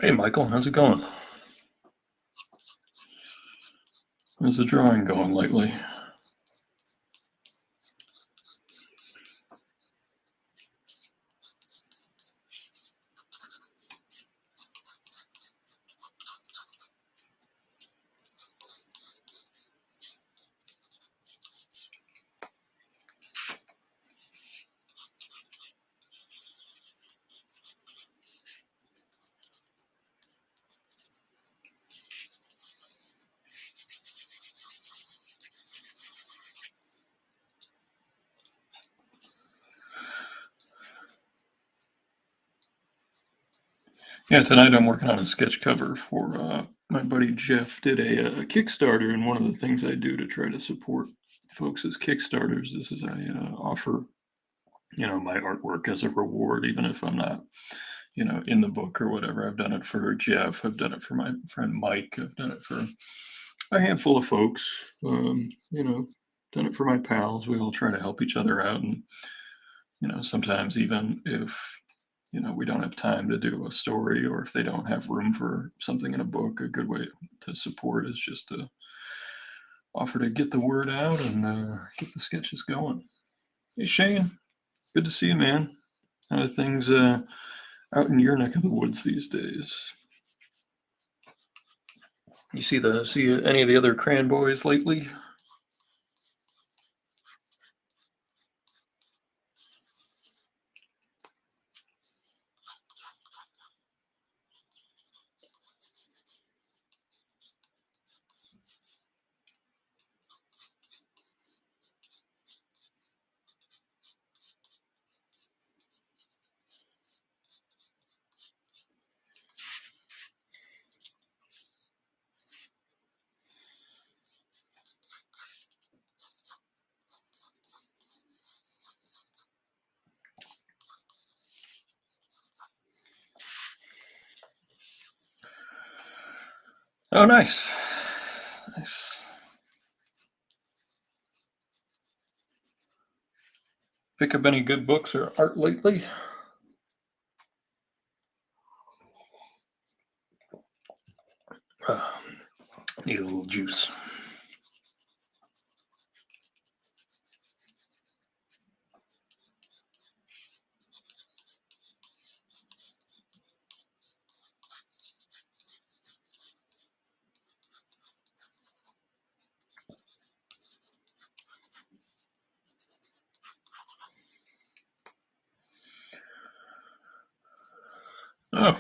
Hey, Michael, how's it going? How's the drawing going lately? Yeah, tonight I'm working on a sketch cover for my buddy Jeff did a Kickstarter, and one of the things I do to try to support folks' Kickstarters is I offer my artwork as a reward, even if I'm not in the book or whatever. I've done it for Jeff, I've done it for my friend Mike, I've done it for a handful of folks, done it for my pals. We all try to help each other out, and sometimes even if we don't have time to do a story, or if they don't have room for something in a book, a good way to support is just to offer to get the word out and get the sketches going. Hey Shane, good to see you, man. How are things out in your neck of the woods these days? You see any of the other Cran boys lately? Oh, nice. Nice. Pick up any good books or art lately? Need a little juice. Oh,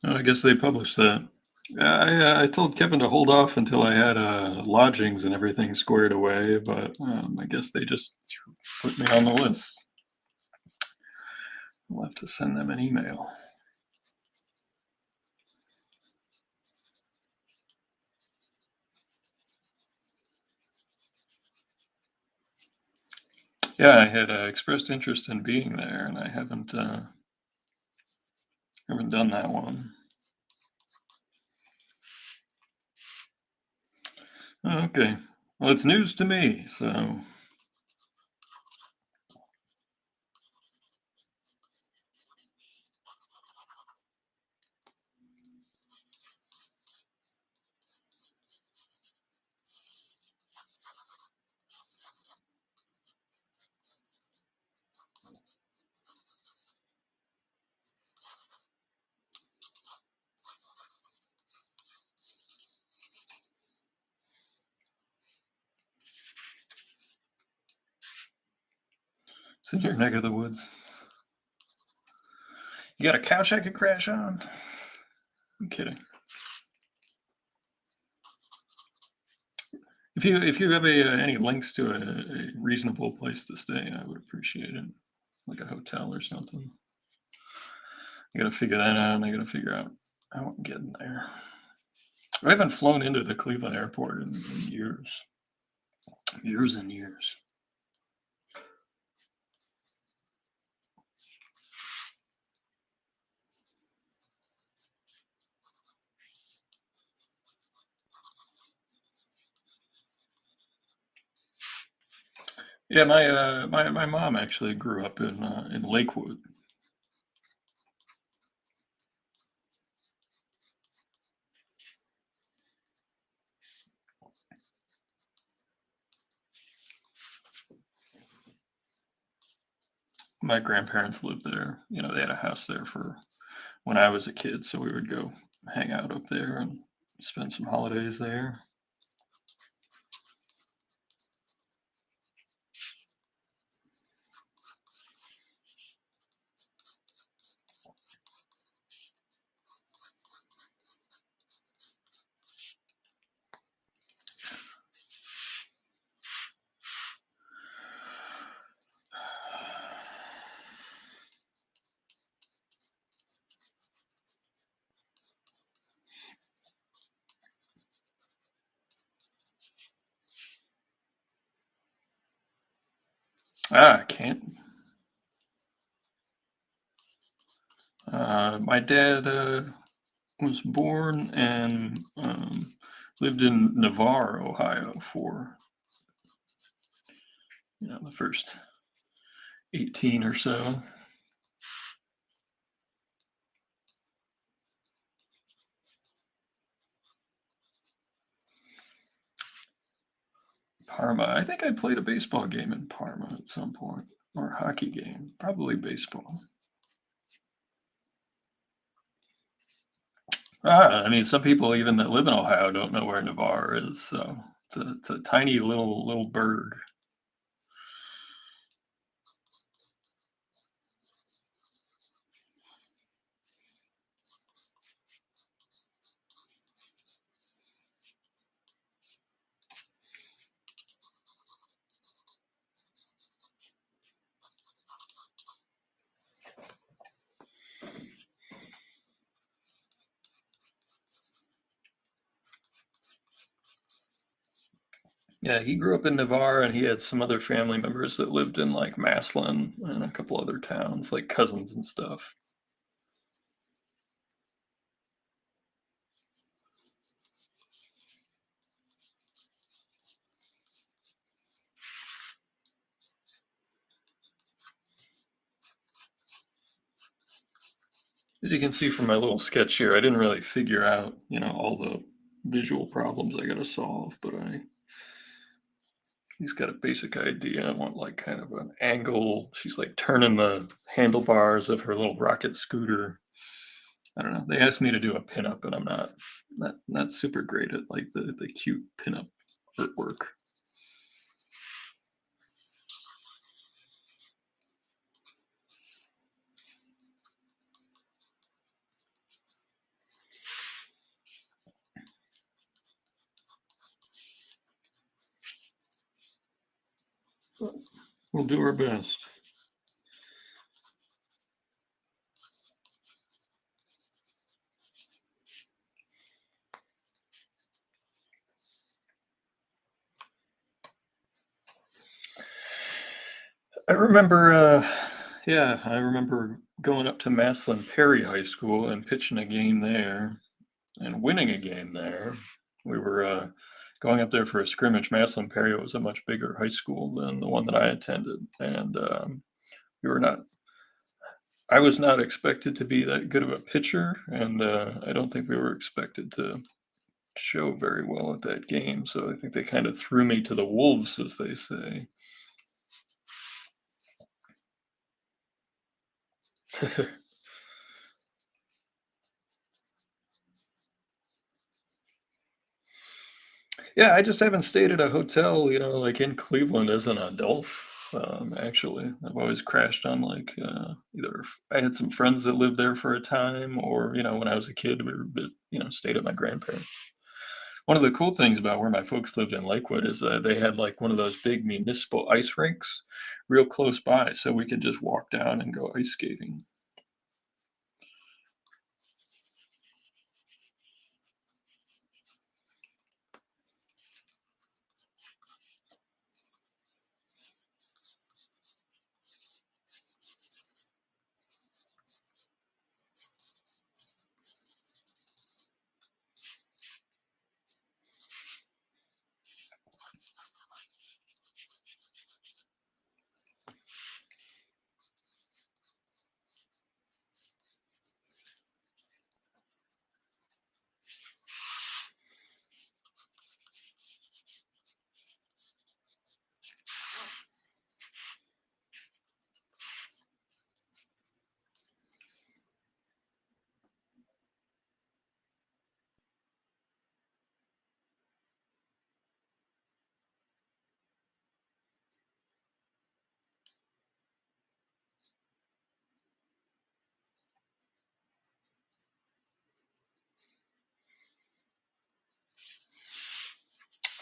I guess they published that. I told Kevin to hold off until I had lodgings and everything squared away, but I guess they just put me on the list. I'll have to send them an email. Yeah, I had expressed interest in being there, and I haven't done that one. Okay, well, it's news to me, so. It's in your neck of the woods. You got a couch I could crash on? I'm kidding. If you have any links to a reasonable place to stay, I would appreciate it, like a hotel or something. I got to figure that out, and I got to figure out how I'm getting there. I haven't flown into the Cleveland airport in years, years and years. Yeah, my mom actually grew up in Lakewood. my grandparents lived there. They had a house there for when I was a kid, so we would go hang out up there and spend some holidays there. I can't. My dad was born and lived in Navarre, Ohio for the first 18 or so. Parma. I think I played a baseball game in Parma at some point, or a hockey game, probably baseball. I mean, some people even that live in Ohio don't know where Navarre is, so it's a tiny little burg. Yeah, he grew up in Navarre, and he had some other family members that lived in like Maslin and a couple other towns, like cousins and stuff. As you can see from my little sketch here, I didn't really figure out, all the visual problems I got to solve, but he's got a basic idea. I want like kind of an angle. She's like turning the handlebars of her little rocket scooter. I don't know. They asked me to do a pinup, and I'm not super great at like the cute pinup artwork. We'll do our best. I remember, yeah, I remember going up to Maslin Perry High School and pitching a game there and winning a game there. We were going up there for a scrimmage. Maslin Perry was a much bigger high school than the one that I attended, and we were not. I was not expected to be that good of a pitcher, and I don't think we were expected to show very well at that game. So I think they kind of threw me to the wolves, as they say. Yeah, I just haven't stayed at a hotel, like in Cleveland as an adult. Actually, I've always crashed on like either I had some friends that lived there for a time, or when I was a kid, we were stayed at my grandparents. One of the cool things about where my folks lived in Lakewood is they had like one of those big municipal ice rinks real close by, so we could just walk down and go ice skating.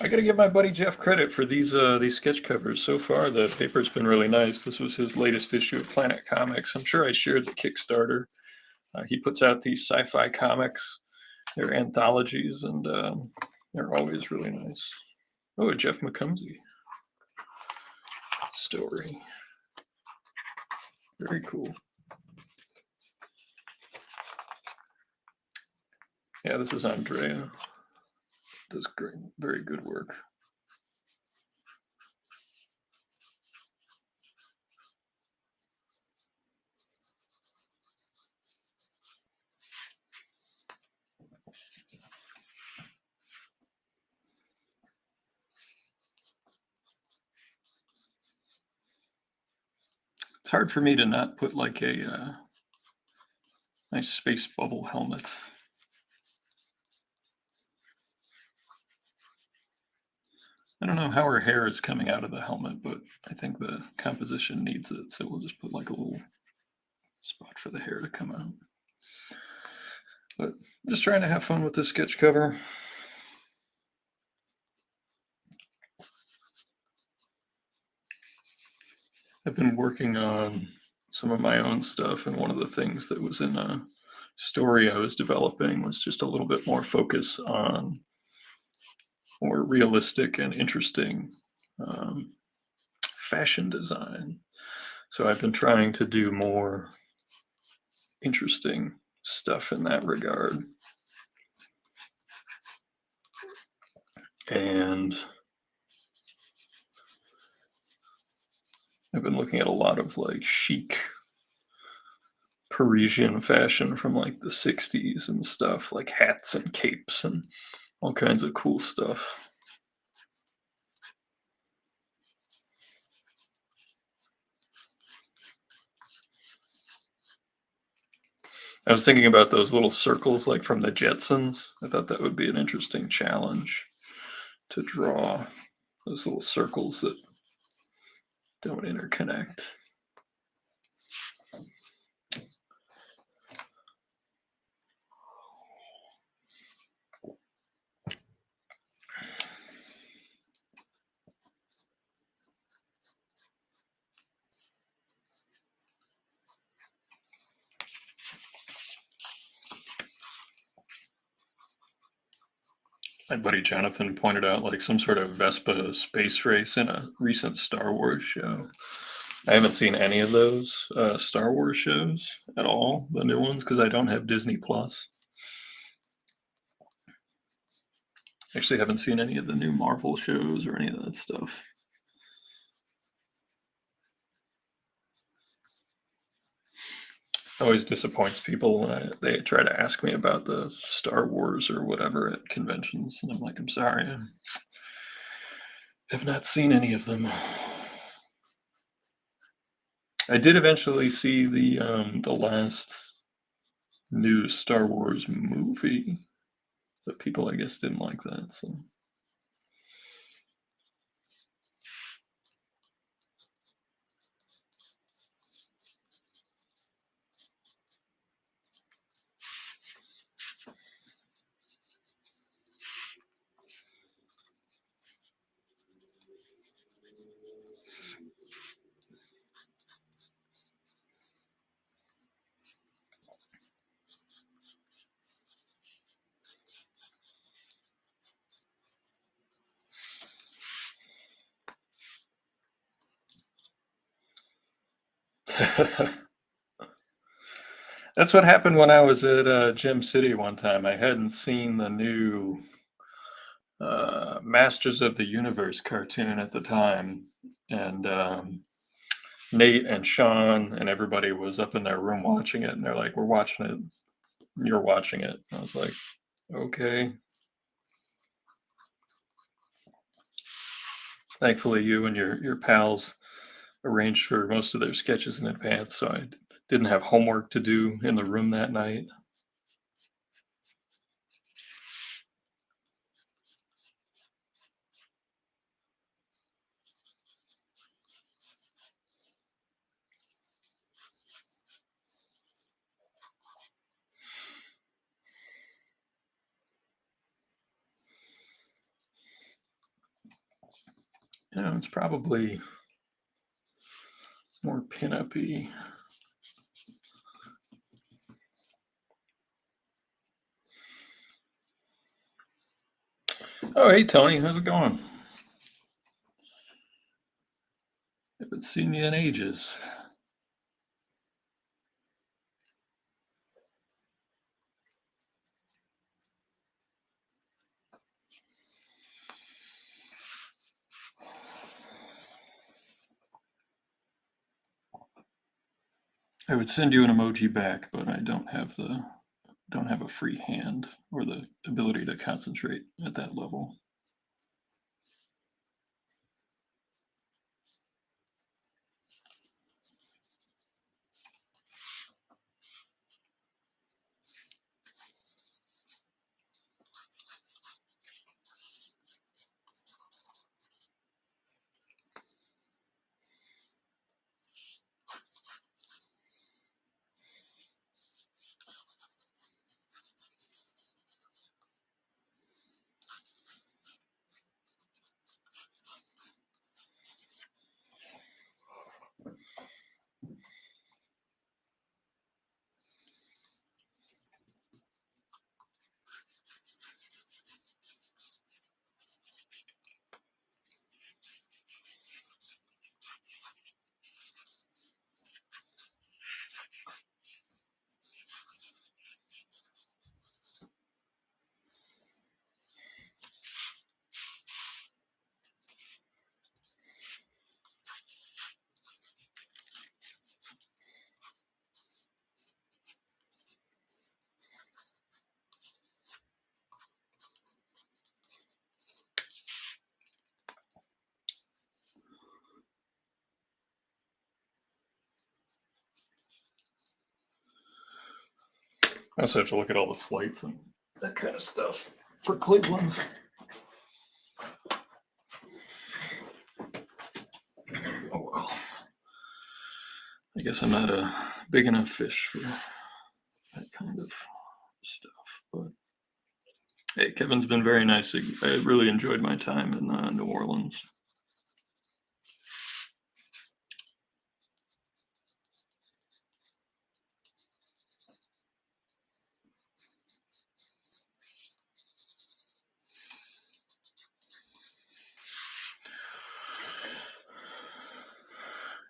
I gotta give my buddy Jeff credit for these sketch covers. So far, the paper's been really nice. This was his latest issue of Planet Comics. I'm sure I shared the Kickstarter. He puts out these sci-fi comics. They're anthologies, and they're always really nice. Oh, a Jeff McClelland story. Very cool. Yeah, this is Andrea. Does great, very good work. It's hard for me to not put like a nice space bubble helmet. I don't know how her hair is coming out of the helmet, but I think the composition needs it. So we'll just put like a little spot for the hair to come out. But I'm just trying to have fun with this sketch cover. I've been working on some of my own stuff, and one of the things that was in a story I was developing was just a little bit more focus on more realistic and interesting fashion design. So I've been trying to do more interesting stuff in that regard. And I've been looking at a lot of like chic Parisian fashion from like the 60s and stuff, like hats and capes and all kinds of cool stuff. I was thinking about those little circles like from the Jetsons. I thought that would be an interesting challenge to draw those little circles that don't interconnect. My buddy Jonathan pointed out like some sort of Vespa space race in a recent Star Wars show. I haven't seen any of those Star Wars shows at all, the new ones, because I don't have Disney Plus. Actually, haven't seen any of the new Marvel shows or any of that stuff. Always disappoints people when they try to ask me about the Star Wars or whatever at conventions, and I'm like, I'm sorry, I have not seen any of them. I did eventually see the last new Star Wars movie, but people, I guess, didn't like that. So that's what happened when I was at Gem City one time. I hadn't seen the new Masters of the Universe cartoon at the time, and Nate and Sean and everybody was up in their room watching it, and they're like, "We're watching it. You're watching it." And I was like, "Okay." Thankfully, you and your pals arranged for most of their sketches in advance, so I didn't have homework to do in the room that night. You know, it's probably more pinup-y. Oh, hey, Tony, how's it going? Haven't seen you in ages. I would send you an emoji back, but I don't have a free hand or the ability to concentrate at that level. I also have to look at all the flights and that kind of stuff for Cleveland. Oh well. I guess I'm not a big enough fish for that kind of stuff. But hey, Kevin's been very nice. I really enjoyed my time in New Orleans.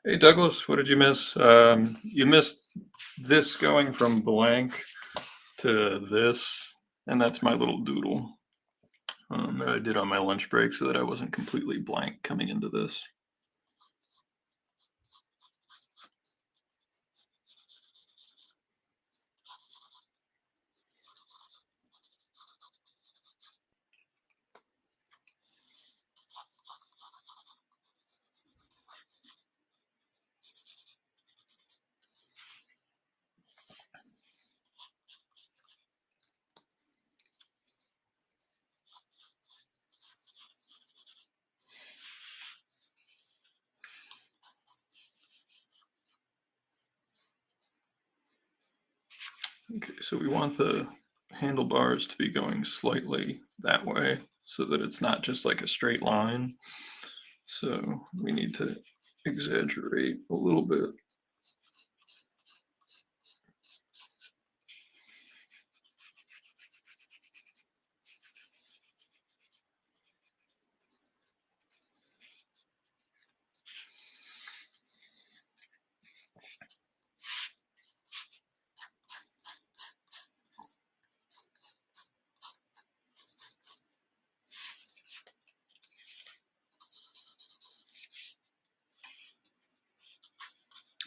Hey, Douglas, what did you miss? You missed this going from blank to this, and that's my little doodle that I did on my lunch break so that I wasn't completely blank coming into this. Okay, so we want the handlebars to be going slightly that way so that it's not just like a straight line. So we need to exaggerate a little bit.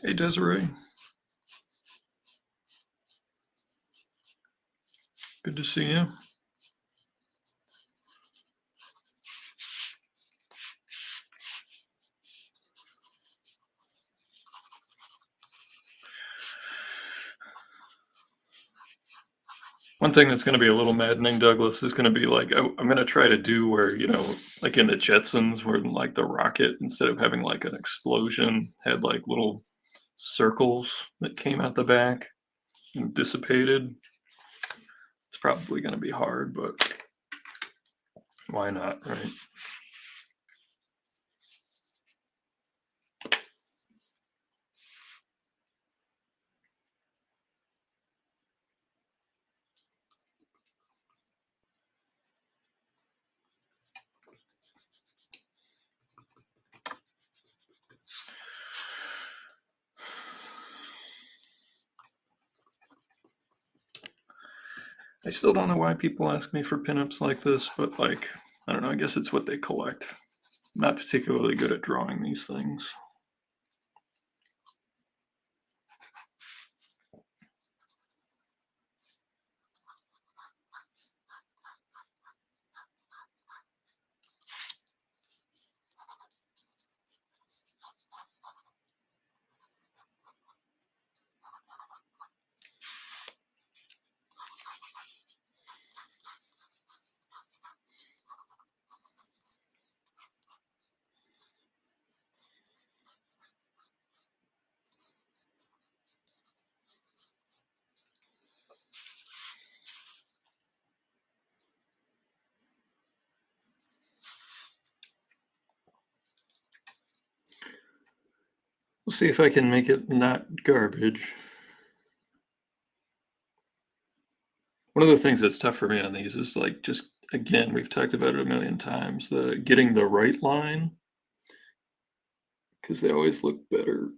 Hey, Desiree. Good to see you. One thing that's going to be a little maddening, Douglas, is going to be like I'm going to try to do where, like in the Jetsons, where like the rocket, instead of having like an explosion, had like little circles that came out the back and dissipated. It's probably going to be hard, but why not, right? I still don't know why people ask me for pinups like this, but like, I don't know, I guess it's what they collect. I'm not particularly good at drawing these things. We'll see if I can make it not garbage. One of the things that's tough for me on these is like just again, we've talked about it a million times, the getting the right line, because they always look better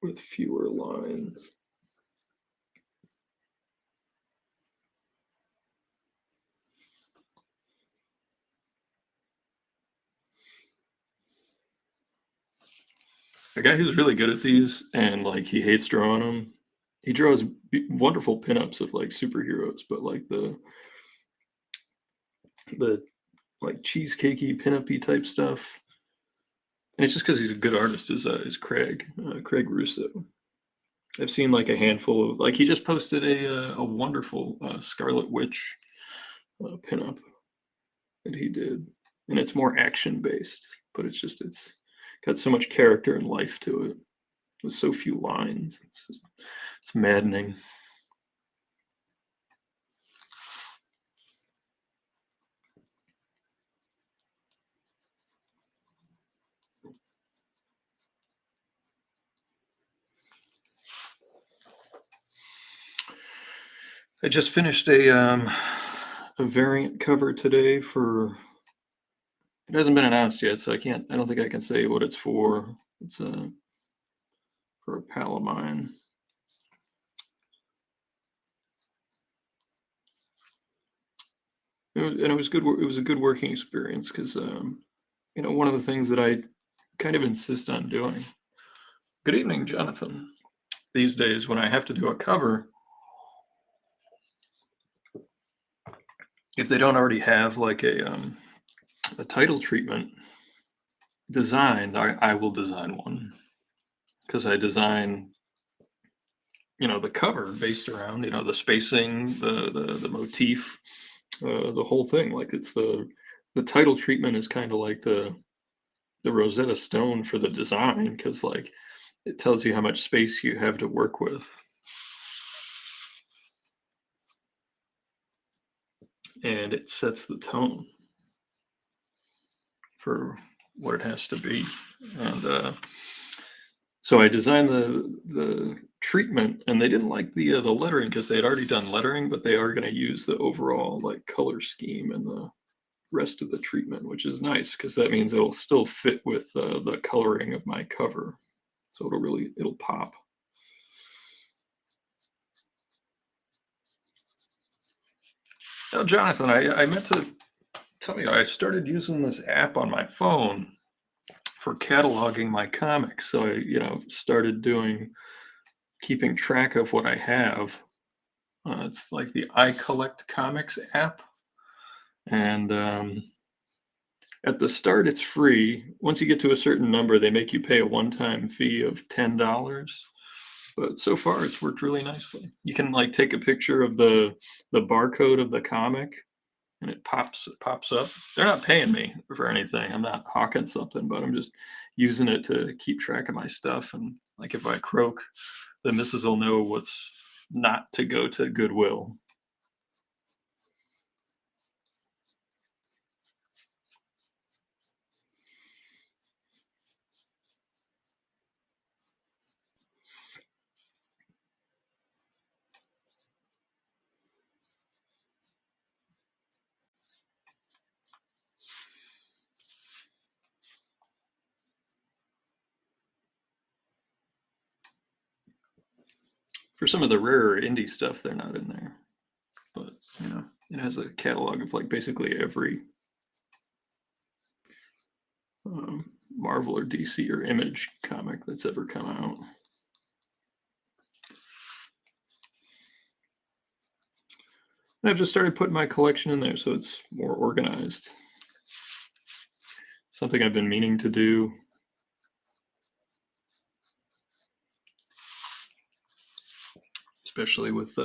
with fewer lines. A guy who's really good at these and like he hates drawing them. He draws wonderful pinups of like superheroes, but like the like cheesecakey pinup-y type stuff. And it's just because he's a good artist. Is Craig Russo. I've seen like a handful of like he just posted a wonderful Scarlet Witch pinup that he did, and it's more action based, but it's got so much character and life to it with so few lines. It's maddening. I just finished a variant cover today for. It hasn't been announced yet, so I don't think I can say what it's for. It's for a pal of mine. It was good. It was a good working experience because one of the things that I kind of insist on doing. Good evening, Jonathan. These days, when I have to do a cover, if they don't already have like a title treatment designed, I will design one because I design the cover based around the spacing, the motif, the whole thing. Like it's the title treatment is kind of like the Rosetta Stone for the design because like it tells you how much space you have to work with. And it sets the tone for what it has to be. And so I designed the treatment, and they didn't like the lettering because they had already done lettering, but they are going to use the overall like color scheme and the rest of the treatment, which is nice because that means it'll still fit with the coloring of my cover, so it'll pop. Now, Jonathan, I meant to tell you I started using this app on my phone for cataloging my comics. So I started keeping track of what I have. It's like the I Collect Comics app. And at the start, it's free. Once you get to a certain number, they make you pay a one-time fee of $10. But so far, it's worked really nicely. You can like take a picture of the barcode of the comic, and it pops up. They're not paying me for anything. I'm not hawking something, but I'm just using it to keep track of my stuff. And like if I croak, the missus will know what's not to go to Goodwill. For some of the rarer indie stuff, they're not in there. But You know, it has a catalog of like basically every Marvel or DC or Image comic that's ever come out. And I've just started putting my collection in there so it's more organized. Something I've been meaning to do. Especially with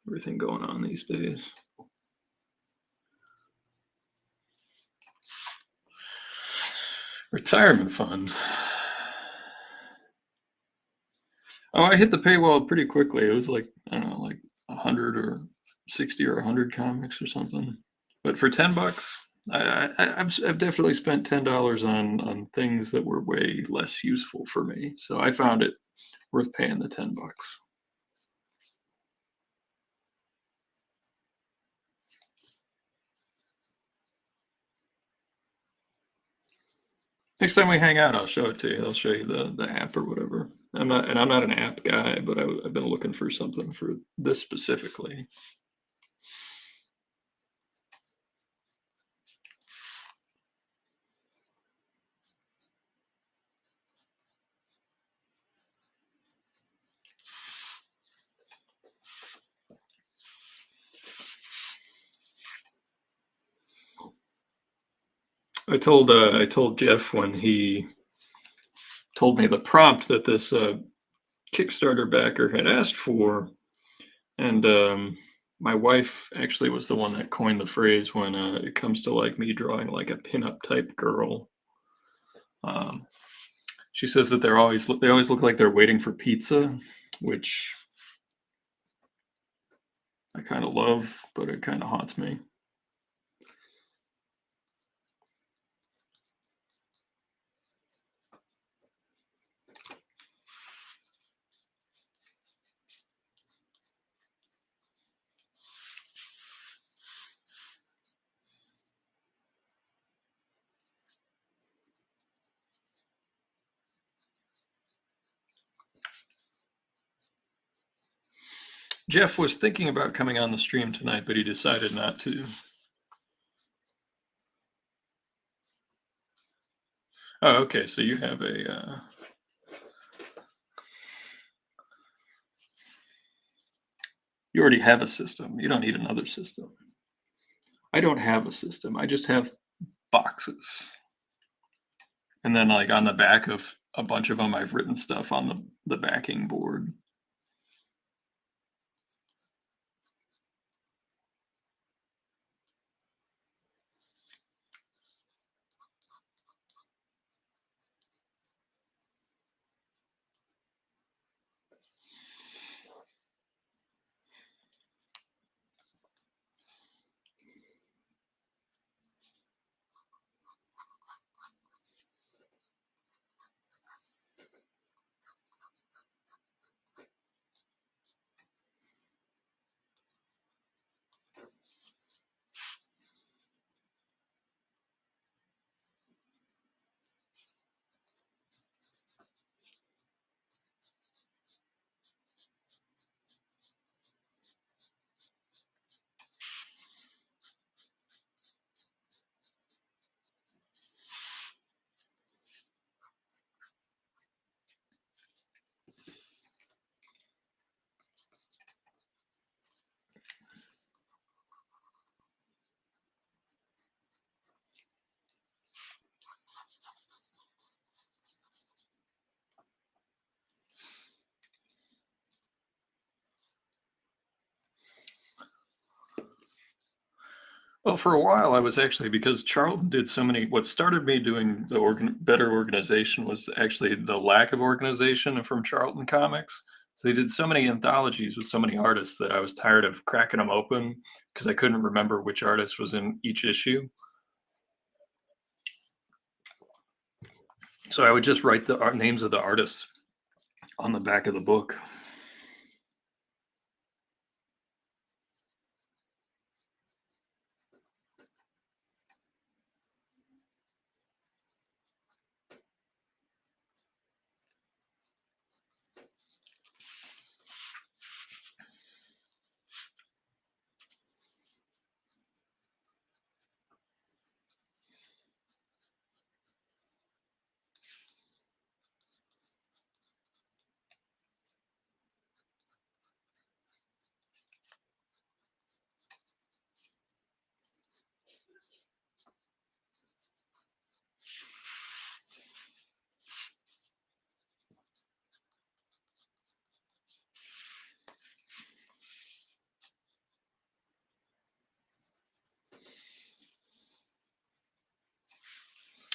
everything going on these days. Retirement fund. Oh, I hit the paywall pretty quickly. It was like, I don't know, like 100 or 60 or 100 comics or something. But for $10, I've definitely spent $10 on things that were way less useful for me. So I found it worth paying the $10. Next time we hang out, I'll show it to you. I'll show you the app or whatever. I'm not an app guy, but I've been looking for something for this specifically. I told Jeff when he told me the prompt that this Kickstarter backer had asked for, and my wife actually was the one that coined the phrase when it comes to like me drawing like a pinup type girl. She says that they always look like they're waiting for pizza, which I kind of love, but it kind of haunts me. Jeff was thinking about coming on the stream tonight, but he decided not to. Oh, okay. So you have a. You already have a system. You don't need another system. I don't have a system. I just have boxes. And then, like on the back of a bunch of them, I've written stuff on the backing board. Well, for a while, I was actually, because Charlton did so many, what started me doing the better organization was actually the lack of organization from Charlton Comics. So they did so many anthologies with so many artists that I was tired of cracking them open because I couldn't remember which artist was in each issue. So I would just write the names of the artists on the back of the book.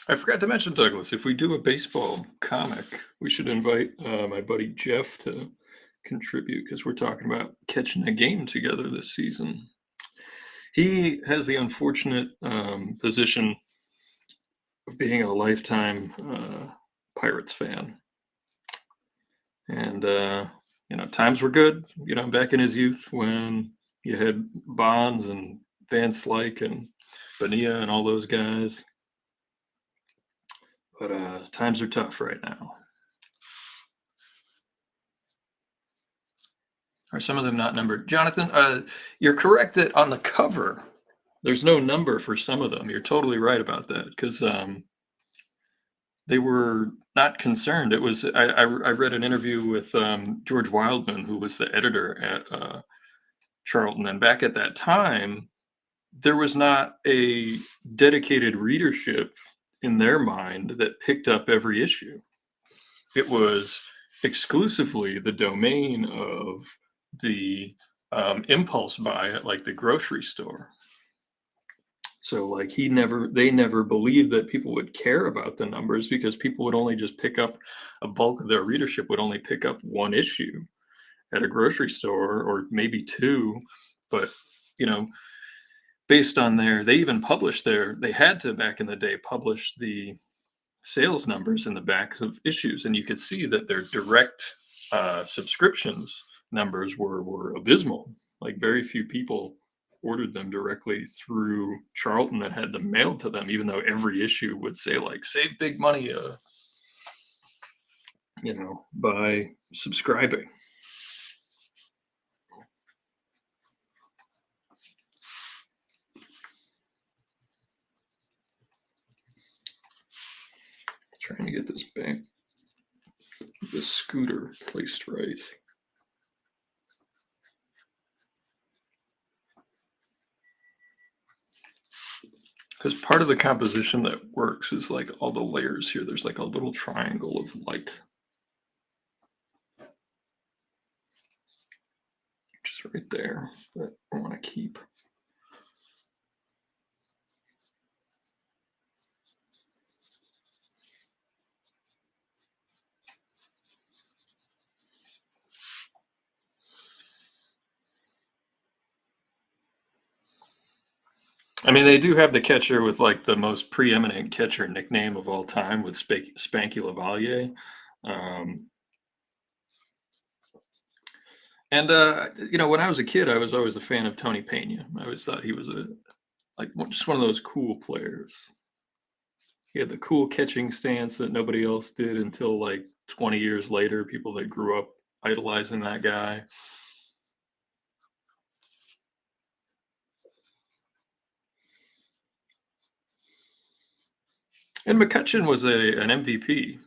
I forgot to mention, Douglas, if we do a baseball comic, we should invite my buddy Jeff to contribute because we're talking about catching a game together this season. He has the unfortunate position of being a lifetime Pirates fan. And, times were good, back in his youth when you had Bonds and Van Slyke and Bonilla and all those guys. But times are tough right now. Are some of them not numbered? Jonathan, you're correct that on the cover, there's no number for some of them. You're totally right about that because they were not concerned. It was I read an interview with George Wildman, who was the editor at Charlton, and back at that time, there was not a dedicated readership in their mind that picked up every issue. It was exclusively the domain of the impulse buy at like the grocery store. So like they never believed that people would care about the numbers because people would only just pick up a bulk of their readership would only pick up one issue at a grocery store or maybe two. But, based on they even published they had to back in the day publish the sales numbers in the backs of issues. And you could see that their direct subscriptions numbers were abysmal. Like very few people ordered them directly through Charlton and had them mailed to them, even though every issue would say like save big money, by subscribing. Trying to get this back, this scooter placed right. Because part of the composition that works is like all the layers here. There's like a little triangle of light, which is right there, that I want to keep. I mean, they do have the catcher with like the most preeminent catcher nickname of all time with Spanky Lavalier. And when I was a kid, I was always a fan of Tony Pena. I always thought he was just one of those cool players. He had the cool catching stance that nobody else did until like 20 years later. People that grew up idolizing that guy. And McCutcheon was an MVP,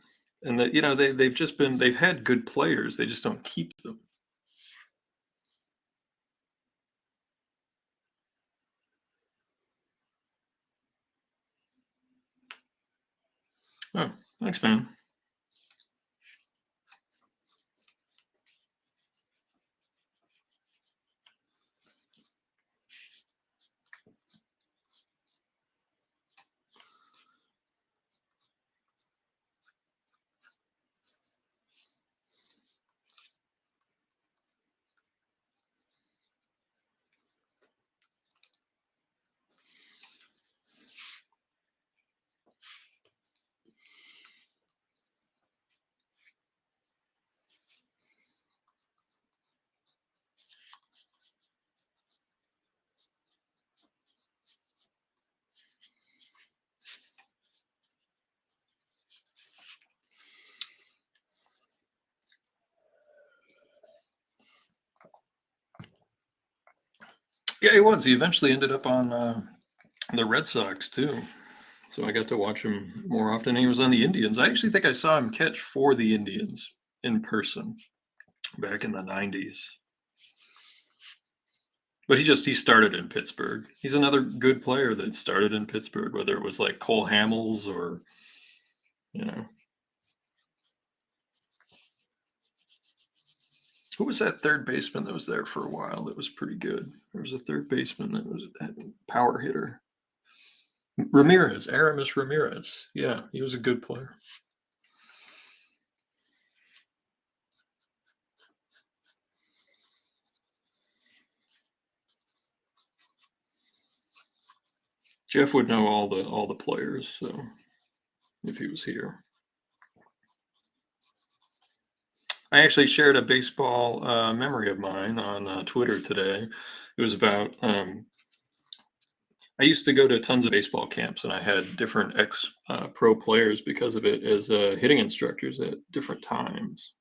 and that they've had good players. They just don't keep them. Oh, thanks, man. Yeah, he was. He eventually ended up on the Red Sox too. So I got to watch him more often. He was on the Indians. I actually think I saw him catch for the Indians in person back in the 90s. But he started in Pittsburgh. He's another good player that started in Pittsburgh, whether it was like Cole Hamels or, who was that third baseman that was there for a while that was pretty good? There was a third baseman that was a power hitter. Ramirez, Aramis Ramirez. Yeah, he was a good player. Jeff would know all the players, so if he was here. I actually shared a baseball memory of mine on Twitter today. It was about I used to go to tons of baseball camps, and I had different ex pro players because of it as hitting instructors at different times.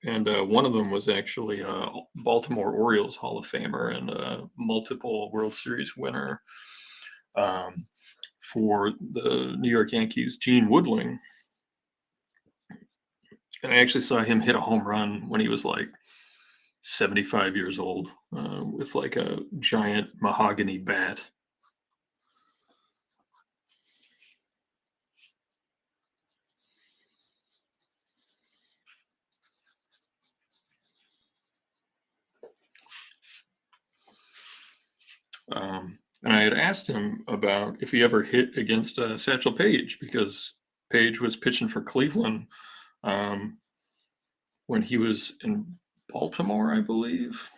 And one of them was actually a Baltimore Orioles Hall of Famer and a multiple World Series winner um, for the New York Yankees, Gene Woodling. And I actually saw him hit a home run when he was like 75 years old with like a giant mahogany bat. And I had asked him about if he ever hit against Satchel Paige because Paige was pitching for Cleveland um, when he was in Baltimore, I believe,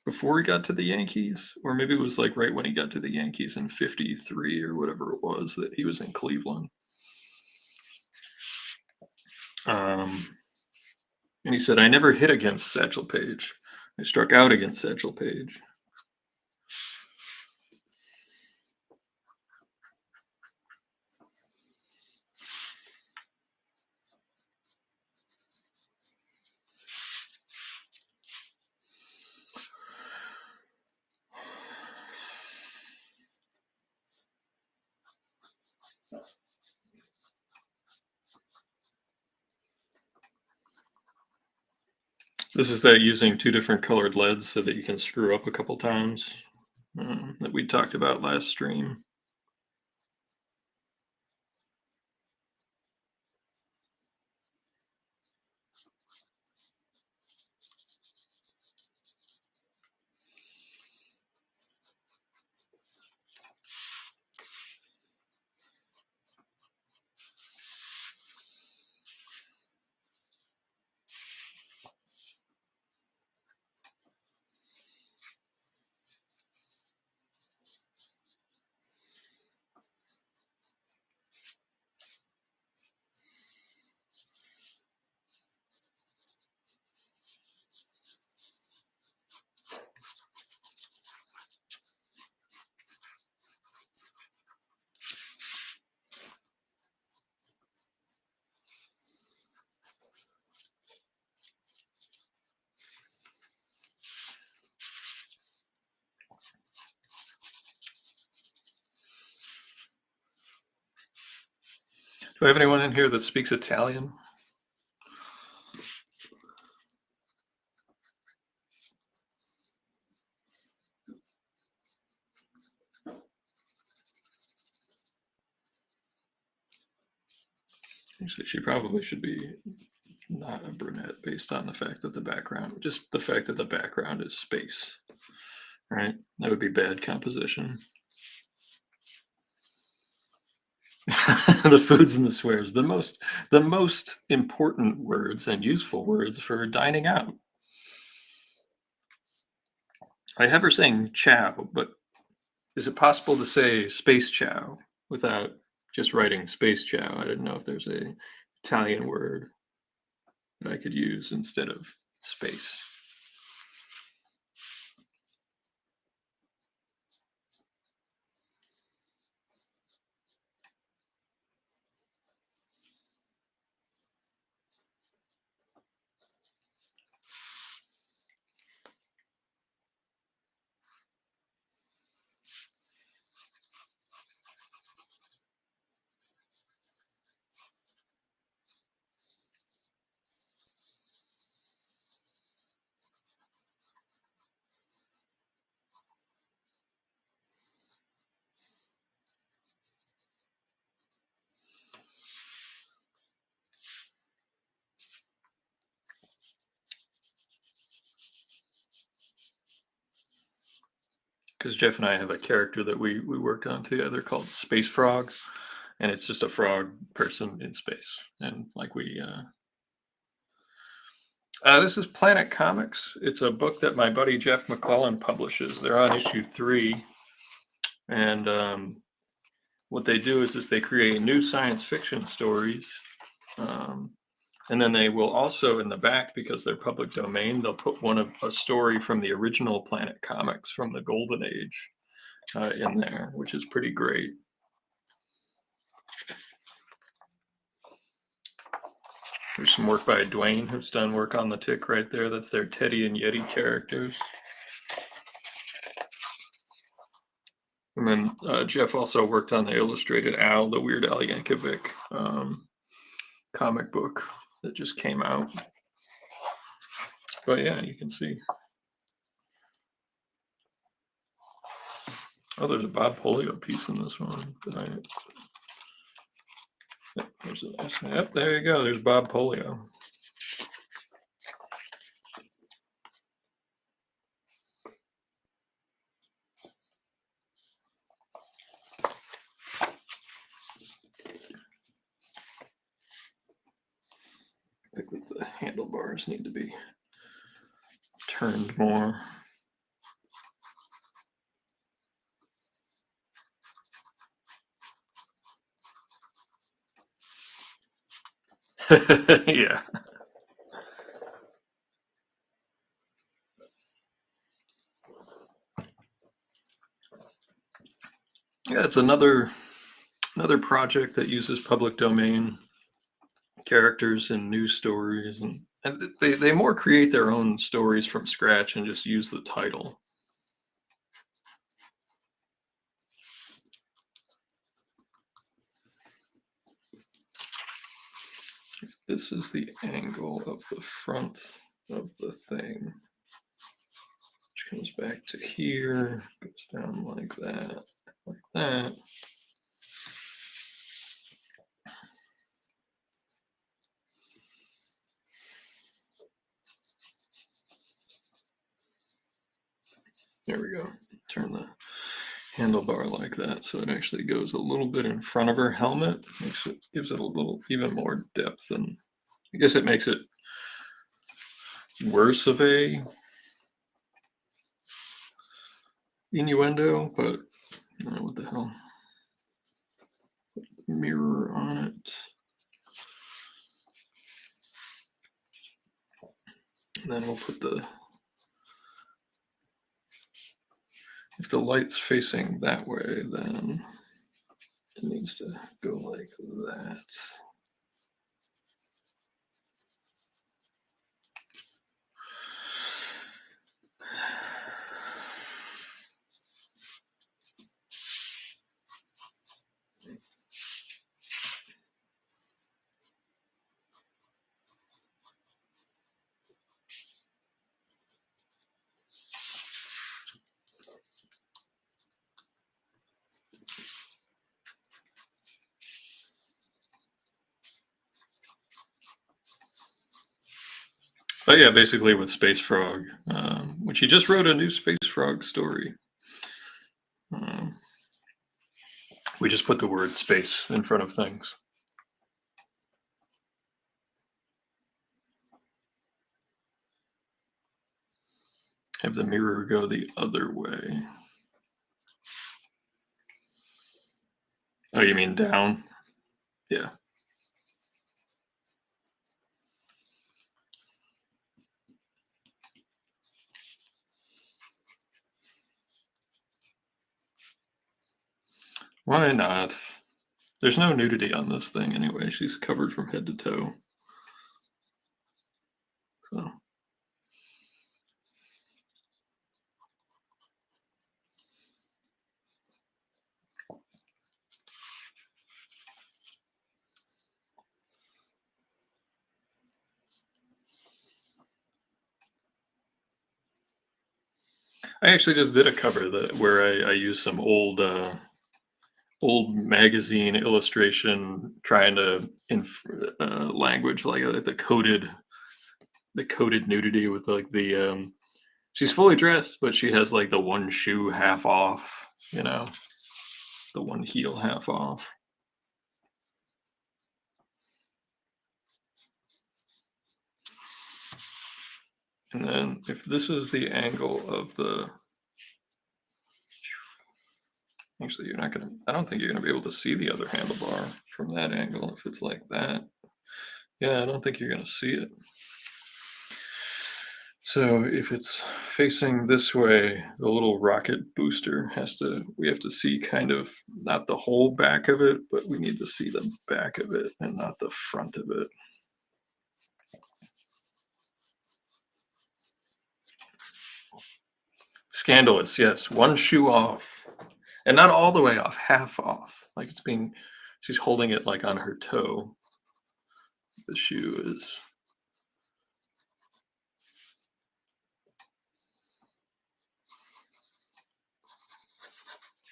before he got to the Yankees, or maybe it was like right when he got to the Yankees in '53 or whatever it was that he was in Cleveland. Um, and he said, I never hit against Satchel Paige. I struck out against Satchel Paige. This is that using two different colored leads so that you can screw up a couple times that we talked about last stream. Do I have anyone in here that speaks Italian? Actually, she probably should be not a brunette based on the fact that the background, just the fact that the background is space, right? That would be bad composition. The foods and the swears, the most important words and useful words for dining out. I have her saying chow, but is it possible to say space chow without just writing space chow? I didn't know if there's a Italian word that I could use instead of space. because Jeff and I have a character that we worked on together called Space Frog, and it's just a frog person in space. And like this is Planet Comics. It's a book that my buddy Jeff McClelland publishes. They're on issue 3, and what they do is they create new science fiction stories. And then they will also, in the back, because they're public domain, they'll put a story from the original Planet Comics from the Golden Age in there, which is pretty great. There's some work by Dwayne, who's done work on the Tick right there. That's their Teddy and Yeti characters. And then Jeff also worked on the illustrated Al, the Weird Al Yankovic comic book that just came out. But yeah, you can see. Oh, there's a Bob Polio piece in this one. There's a nice. Yep, there you go. There's Bob Polio. I think that the handlebars need to be turned more. Yeah. Yeah, it's another project that uses public domain characters and news stories, and they more create their own stories from scratch and just use the title. This is the angle of the front of the thing, which comes back to here, goes down like that, like that. There we go. Turn the handlebar like that so it actually goes a little bit in front of her helmet. Gives it a little even more depth, and I guess it makes it worse of a innuendo, but I don't know what the hell. Put the mirror on it. And then we'll put if the light's facing that way, then it needs to go like that. But yeah, basically with Space Frog, which he just wrote a new Space Frog story. We just put the word space in front of things. Have the mirror go the other way. Oh, you mean down? Yeah. Why not? There's no nudity on this thing anyway. She's covered from head to toe. So. I actually just did a cover where I used some old magazine illustration trying to language like the coded nudity with like the she's fully dressed, but she has like the one shoe half off, you know, the one heel half off. And then if this is the angle of the, actually you're not gonna, I don't think you're gonna be able to see the other handlebar from that angle if it's like that. Yeah, I don't think you're gonna see it. So if it's facing this way, the little rocket booster we have to see kind of not the whole back of it, but we need to see the back of it and not the front of it. Scandalous, yes. One shoe off. And not all the way off, half off. Like she's holding it like on her toe. The shoe is.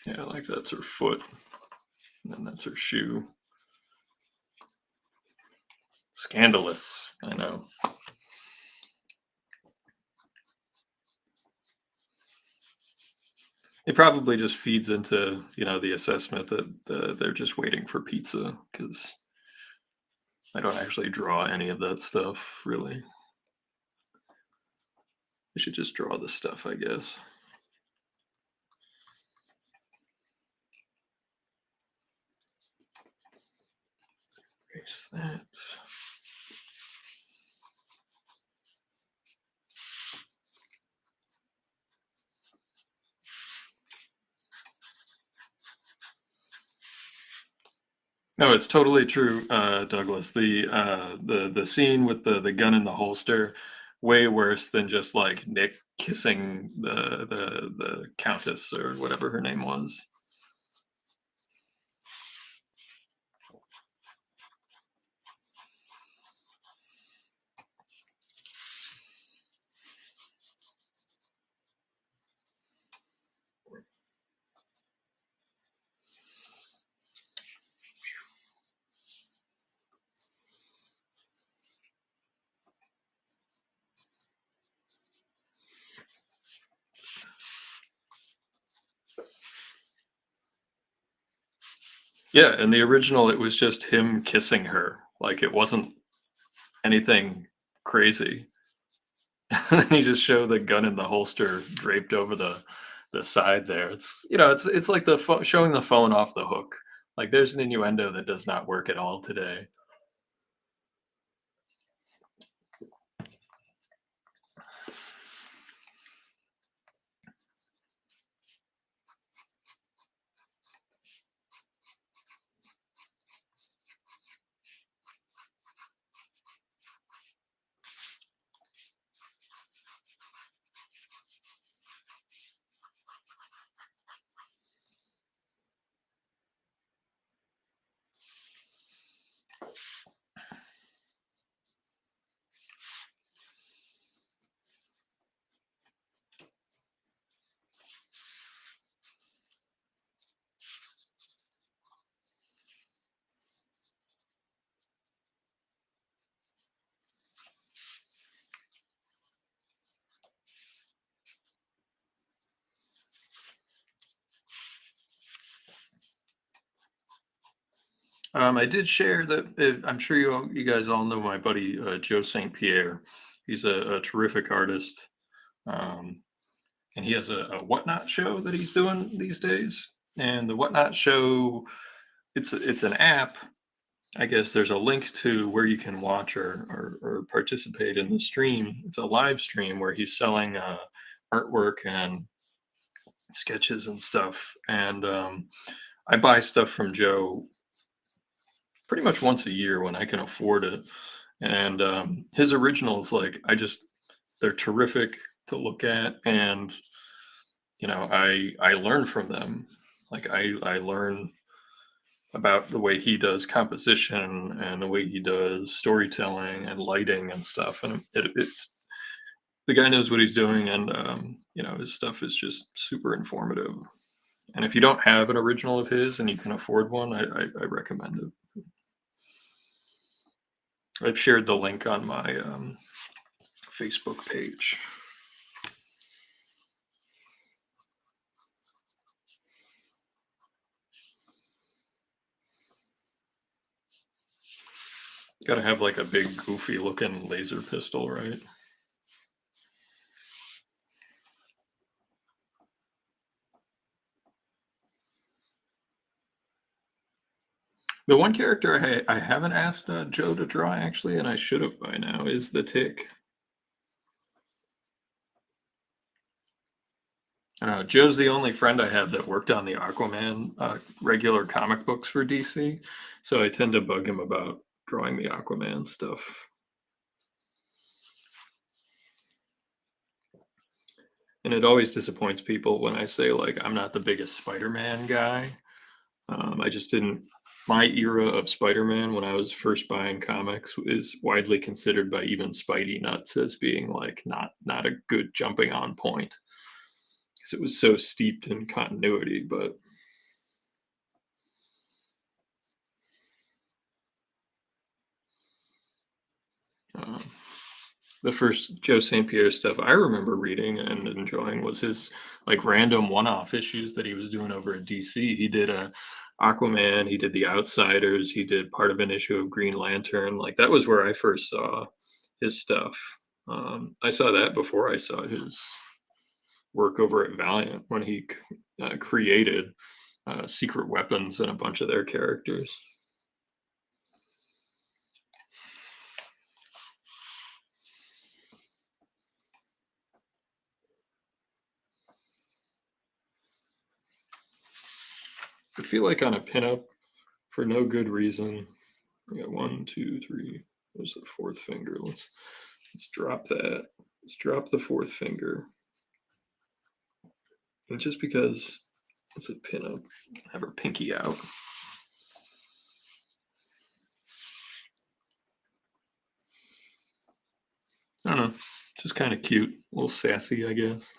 Yeah, like that's her foot. And then that's her shoe. Scandalous, I know. It probably just feeds into, the assessment that they're just waiting for pizza, because I don't actually draw any of that stuff, really. I should just draw the stuff, I guess. Erase that. No, it's totally true, Douglas. The scene with the gun in the holster, way worse than just like Nick kissing the countess or whatever her name was. Yeah, in the original, it was just him kissing her. Like it wasn't anything crazy. And then he just showed the gun in the holster draped over the side there. It's like showing the phone off the hook. Like there's an innuendo that does not work at all today. I did share that. I'm sure you guys all know my buddy Joe St. Pierre. He's a terrific artist, um, and he has a Whatnot show that he's doing these days. And the Whatnot show, it's an app. I guess there's a link to where you can watch or participate in the stream. It's a live stream where he's selling artwork and sketches and stuff. And I buy stuff from Joe pretty much once a year when I can afford it. And his originals, like they're terrific to look at, and I learn from them. Like I learn about the way he does composition and the way he does storytelling and lighting and stuff, and it's the guy knows what he's doing, and his stuff is just super informative. And if you don't have an original of his and you can afford one, I recommend it. I've shared the link on my Facebook page. Gotta have like a big goofy looking laser pistol, right? The one character I haven't asked Joe to draw actually, and I should have by now, is the Tick. Joe's the only friend I have that worked on the Aquaman regular comic books for DC, so I tend to bug him about drawing the Aquaman stuff. And it always disappoints people when I say like I'm not the biggest Spider-Man guy. I just didn't. My era of Spider-Man, when I was first buying comics, is widely considered by even Spidey nuts as being like not a good jumping on point because it was so steeped in continuity. But um, the first Joe St. Pierre stuff I remember reading and enjoying was his like random one-off issues that he was doing over at DC. He did a Aquaman, he did The Outsiders, he did part of an issue of Green Lantern. Like that was where I first saw his stuff. I saw that before I saw his work over at Valiant when he created Secret Weapons and a bunch of their characters. I feel like on a pinup, for no good reason, we got 1, 2, 3. There's the fourth finger. Let's drop that. Let's drop the fourth finger. And just because it's a pinup, have her pinky out. I don't know. Just kind of cute, a little sassy, I guess.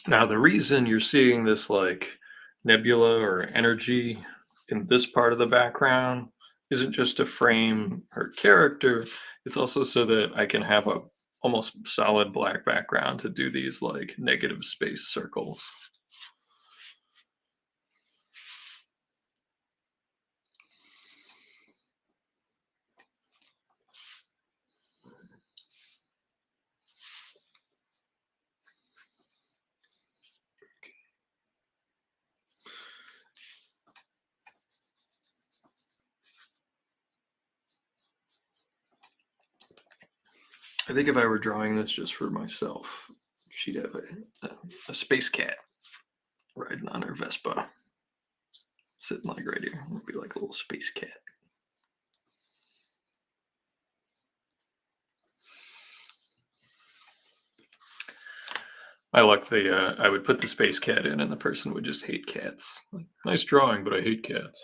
Now, the reason you're seeing this like nebula or energy in this part of the background isn't just to frame her character, it's also so that I can have a almost solid black background to do these like negative space circles. I think if I were drawing this just for myself, she'd have a space cat riding on her Vespa, sitting like right here. It'd be like a little space cat. I like the I would put the space cat in, and the person would just hate cats. Like, nice drawing, but I hate cats.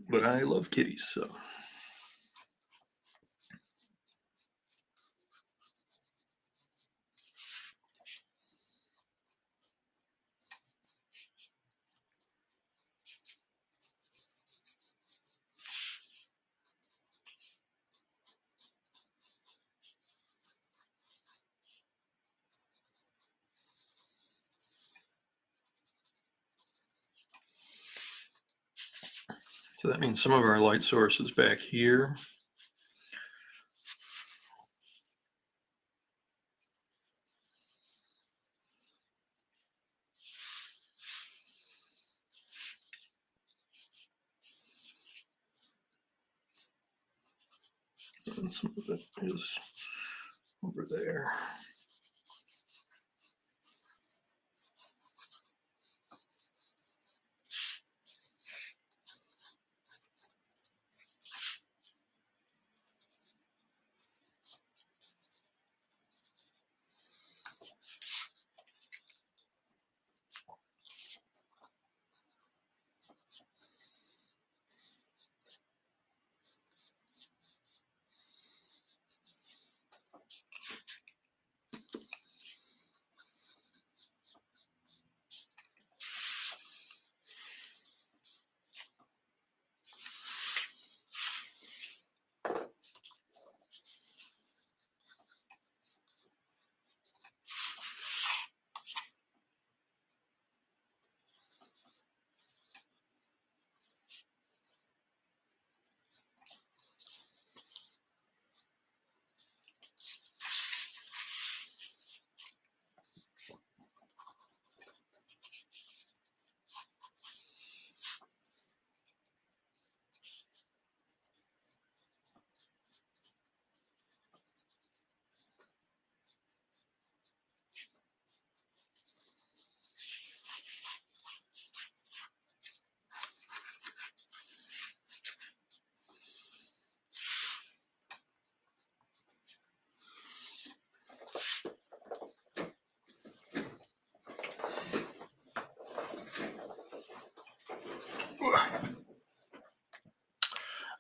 But I love kitties, so. So that means some of our light source is back here. And some of it is over there.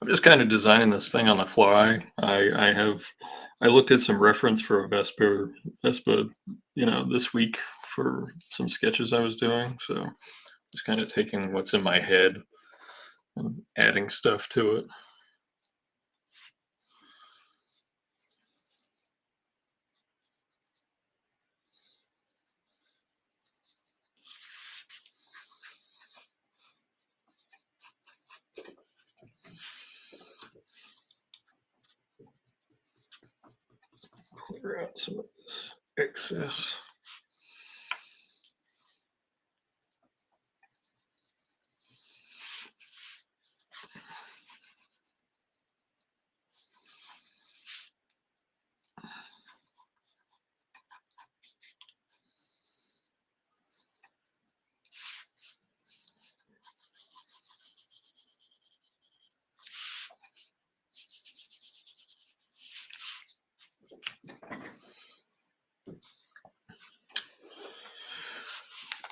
I'm just kind of designing this thing on the fly. I looked at some reference for a Vespa, this week for some sketches I was doing. So just kind of taking what's in my head and adding stuff to it. Clear out some of this excess.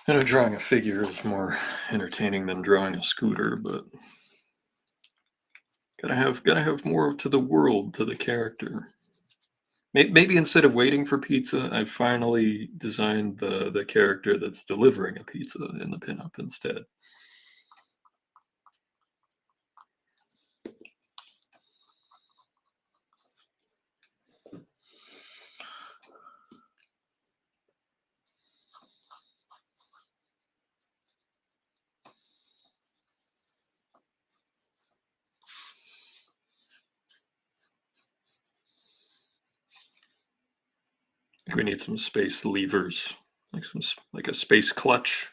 I know drawing a figure is more entertaining than drawing a scooter, but gotta have more to the world, to the character. Maybe instead of waiting for pizza, I finally designed the character that's delivering a pizza in the pinup instead. We need some space levers, like a space clutch.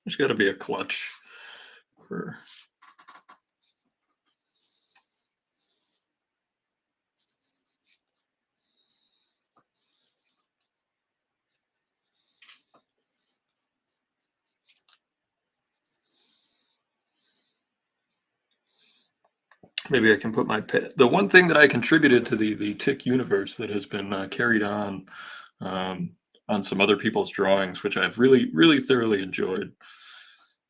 There's got to be a clutch for. Maybe I can put my pet. The one thing that I contributed to the Tick universe that has been carried on some other people's drawings, which I've really thoroughly enjoyed,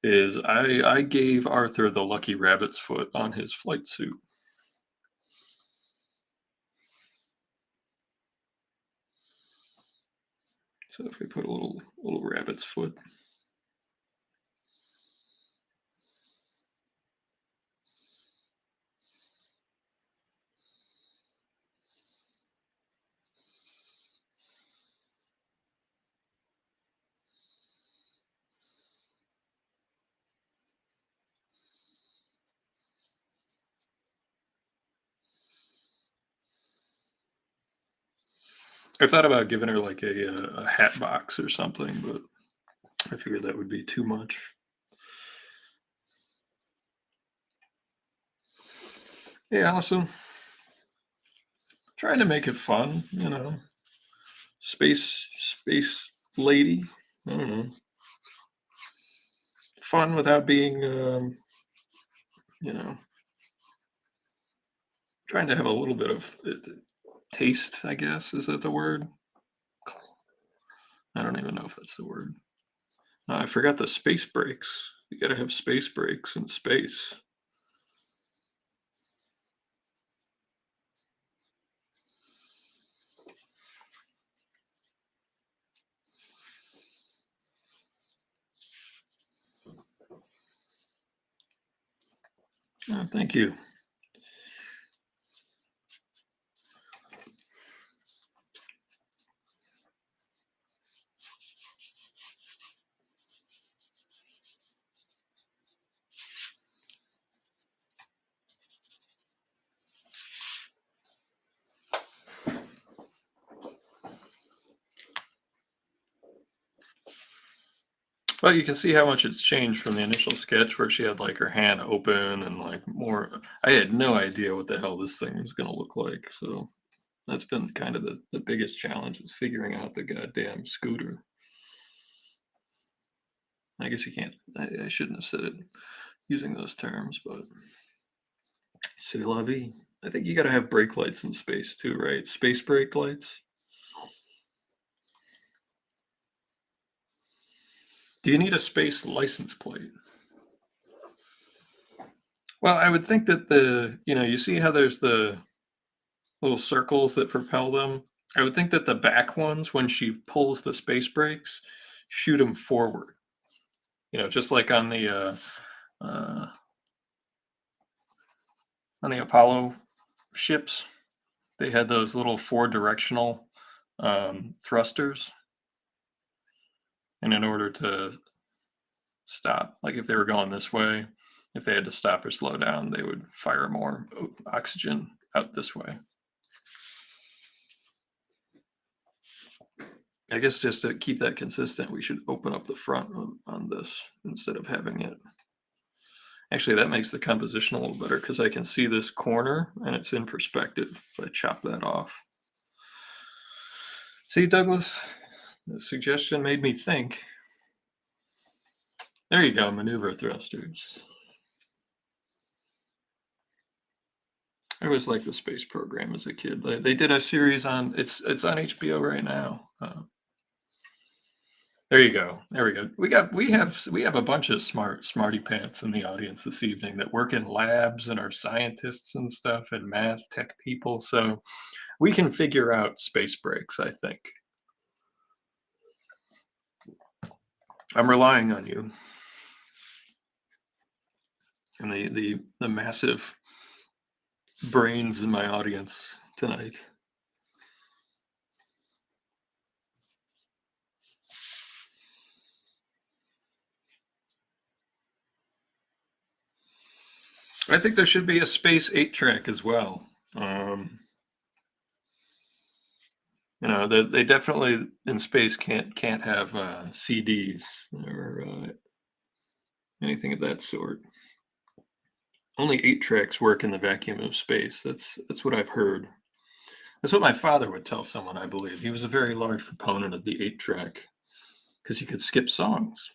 is I gave Arthur the lucky rabbit's foot on his flight suit. So if we put a little rabbit's foot. I thought about giving her like a hat box or something, but I figured that would be too much. Hey, Allison, trying to make it fun, space lady. I don't know, fun without being, trying to have a little bit of taste. I guess, is that the word? I don't even know if that's the word. I forgot the space breaks. You got to have space breaks in space. Oh, thank you. Well, you can see how much it's changed from the initial sketch where she had like her hand open and like more. I had no idea what the hell this thing was going to look like. So that's been kind of the biggest challenge, is figuring out the goddamn scooter. I guess you can't, I shouldn't have said it using those terms, but c'est la vie. I think you got to have brake lights in space too, right? Space brake lights. Do you need a space license plate? Well, I would think that you see how there's the little circles that propel them? I would think that the back ones, when she pulls the space brakes, shoot them forward. Just like uh, on the Apollo ships, they had those little four-directional thrusters, and in order to stop, like if they were going this way, if they had to stop or slow down, they would fire more oxygen out this way. I guess just to keep that consistent, we should open up the front on this instead of having it. Actually, that makes the composition a little better because I can see this corner and it's in perspective if I chop that off. See, Douglas, the suggestion made me think. There you go, maneuver thrusters. I always liked the space program as a kid. They did a series on it's on HBO right now. There you go. There we go. We have a bunch of smarty pants in the audience this evening that work in labs and are scientists and stuff and math tech people. So we can figure out space breaks, I think. I'm relying on you and the massive brains in my audience tonight. I think there should be a space 8-track as well. They definitely in space can't have CDs or anything of that sort. Only 8-tracks work in the vacuum of space. That's what I've heard. That's what my father would tell someone, I believe. He was a very large proponent of the 8-track because you could skip songs.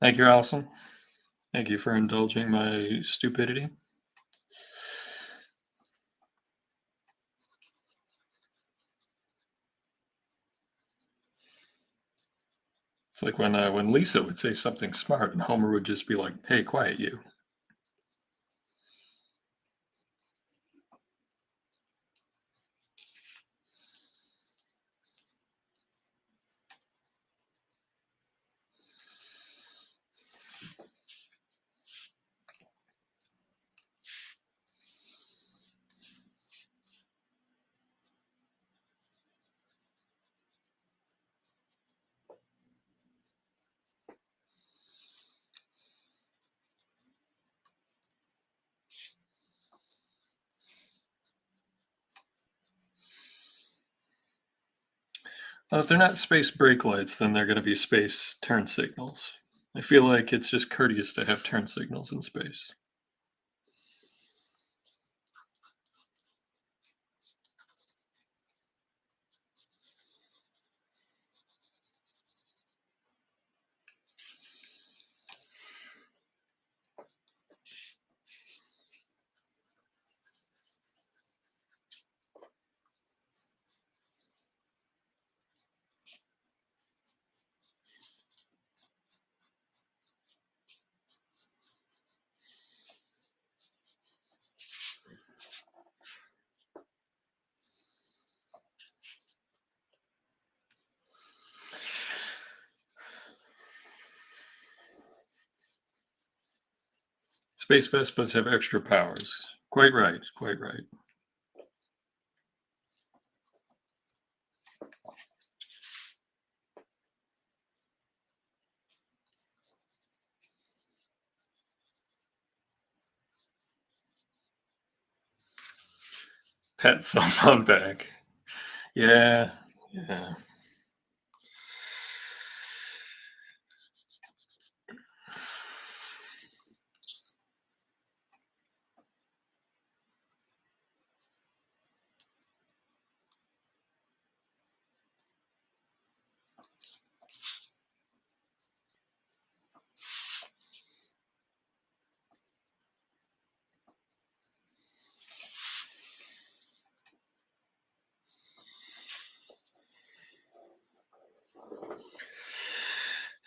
Thank you, Allison. Thank you for indulging my stupidity. It's like when Lisa would say something smart and Homer would just be like, "Hey, quiet you." Well, if they're not space brake lights, then they're going to be space turn signals. I feel like it's just courteous to have turn signals in space. Space Vespas have extra powers. Quite right, quite right. Pat cell phone back. Yeah, yeah.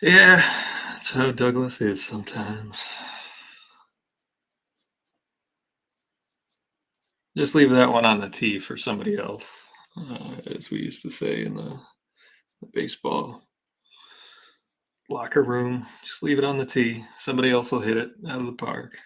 Yeah, that's how Douglas is sometimes. Just leave that one on the tee for somebody else, as we used to say in the baseball locker room. Just leave it on the tee. Somebody else will hit it out of the park.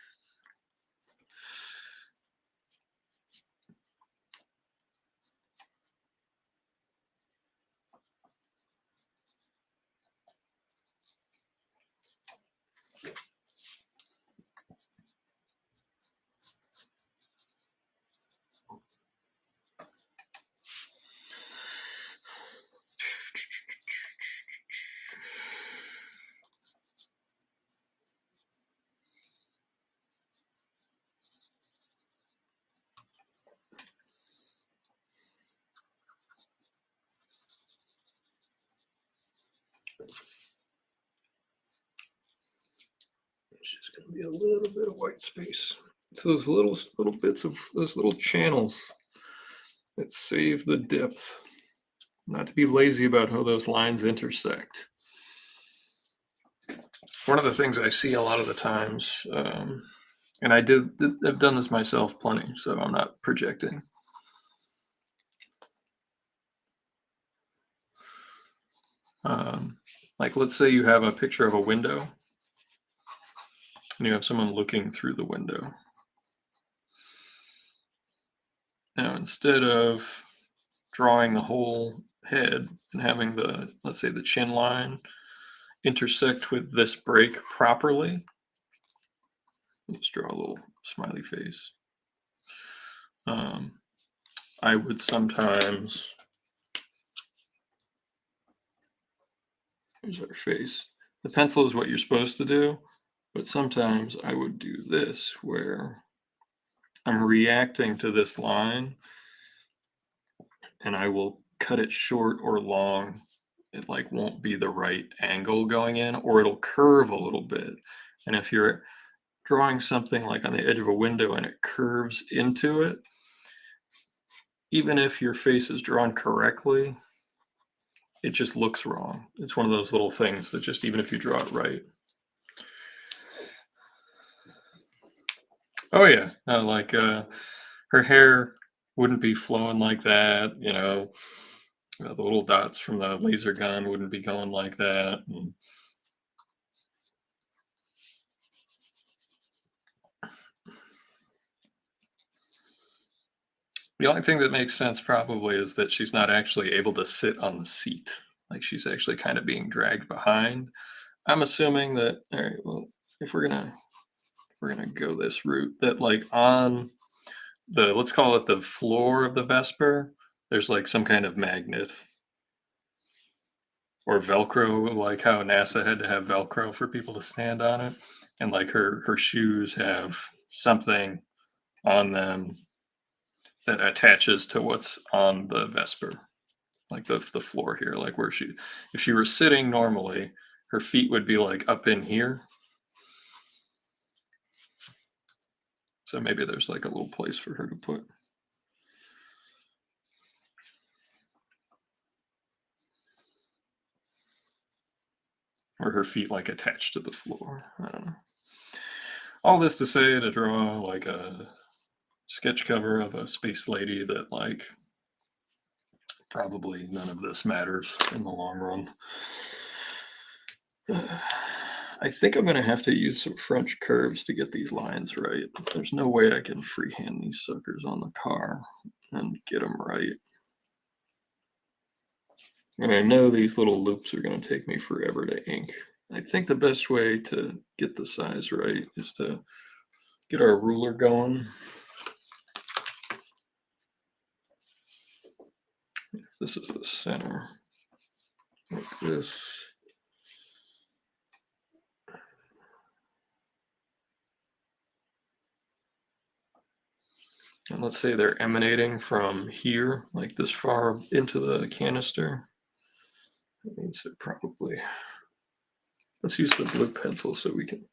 It's just going to be a little bit of white space. It's those little bits of those little channels that save the depth. Not to be lazy about how those lines intersect. One of the things I see a lot of the times, and I've done this myself plenty, so I'm not projecting. Like, let's say you have a picture of a window and you have someone looking through the window. Now, instead of drawing the whole head and having the, let's say, the chin line intersect with this break properly, let's draw a little smiley face. I would sometimes, here's our face. The pencil is what you're supposed to do, but sometimes I would do this where I'm reacting to this line and I will cut it short or long. It like won't be the right angle going in, or it'll curve a little bit. And if you're drawing something like on the edge of a window and it curves into it, even if your face is drawn correctly, it just looks wrong. It's one of those little things that just, even if you draw it right. Oh yeah, like her hair wouldn't be flowing like that, the little dots from the laser gun wouldn't be going like that. And the only thing that makes sense probably is that she's not actually able to sit on the seat. Like, she's actually kind of being dragged behind. I'm assuming that, all right, well, if we're gonna go this route, that like on the, let's call it the floor of the Vesper, there's like some kind of magnet or Velcro, like how NASA had to have Velcro for people to stand on it. And like her shoes have something on them that attaches to what's on the Vesper, like the floor here, like where if she were sitting normally, her feet would be like up in here. So maybe there's like a little place for her to put. Or her feet like attached to the floor. I don't know. All this to say, to draw like a sketch cover of a space lady that like probably none of this matters in the long run. I think I'm going to have to use some French curves to get these lines right. There's no way I can freehand these suckers on the car and get them right. And I know these little loops are going to take me forever to ink. I think the best way to get the size right is to get our ruler going. This is the center, like this. And let's say they're emanating from here, like this far into the canister. That means they're probably, let's use the blue pencil so we can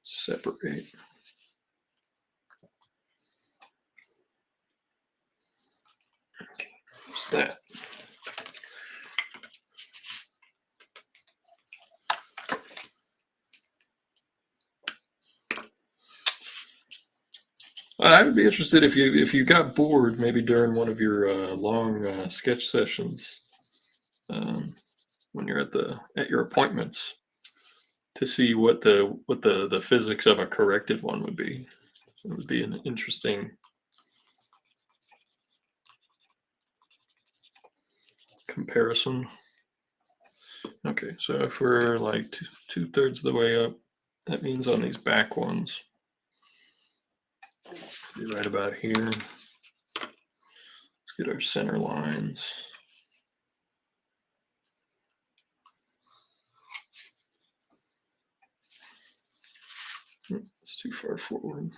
separate. Okay, there's that. I would be interested if you got bored, maybe during one of your long sketch sessions, um, when you're at your appointments, to see what the physics of a corrected one would be. It would be an interesting comparison. Okay, so if we're like two-thirds of the way up, that means on these back ones, be right about here. Let's get our center lines. It's too far forward.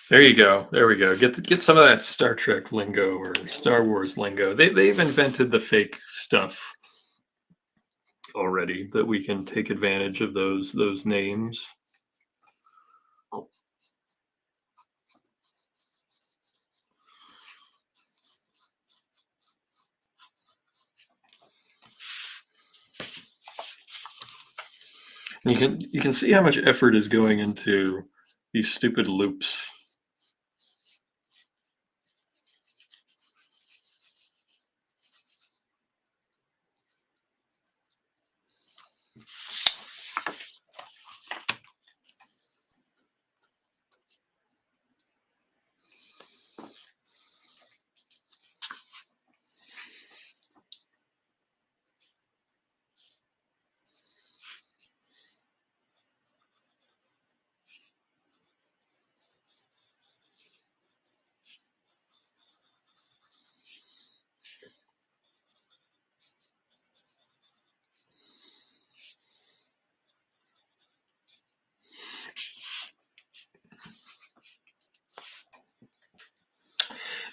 There you go. There we go. Get some of that Star Trek lingo or Star Wars lingo. They've invented the fake stuff already that we can take advantage of those names. And you can see how much effort is going into these stupid loops.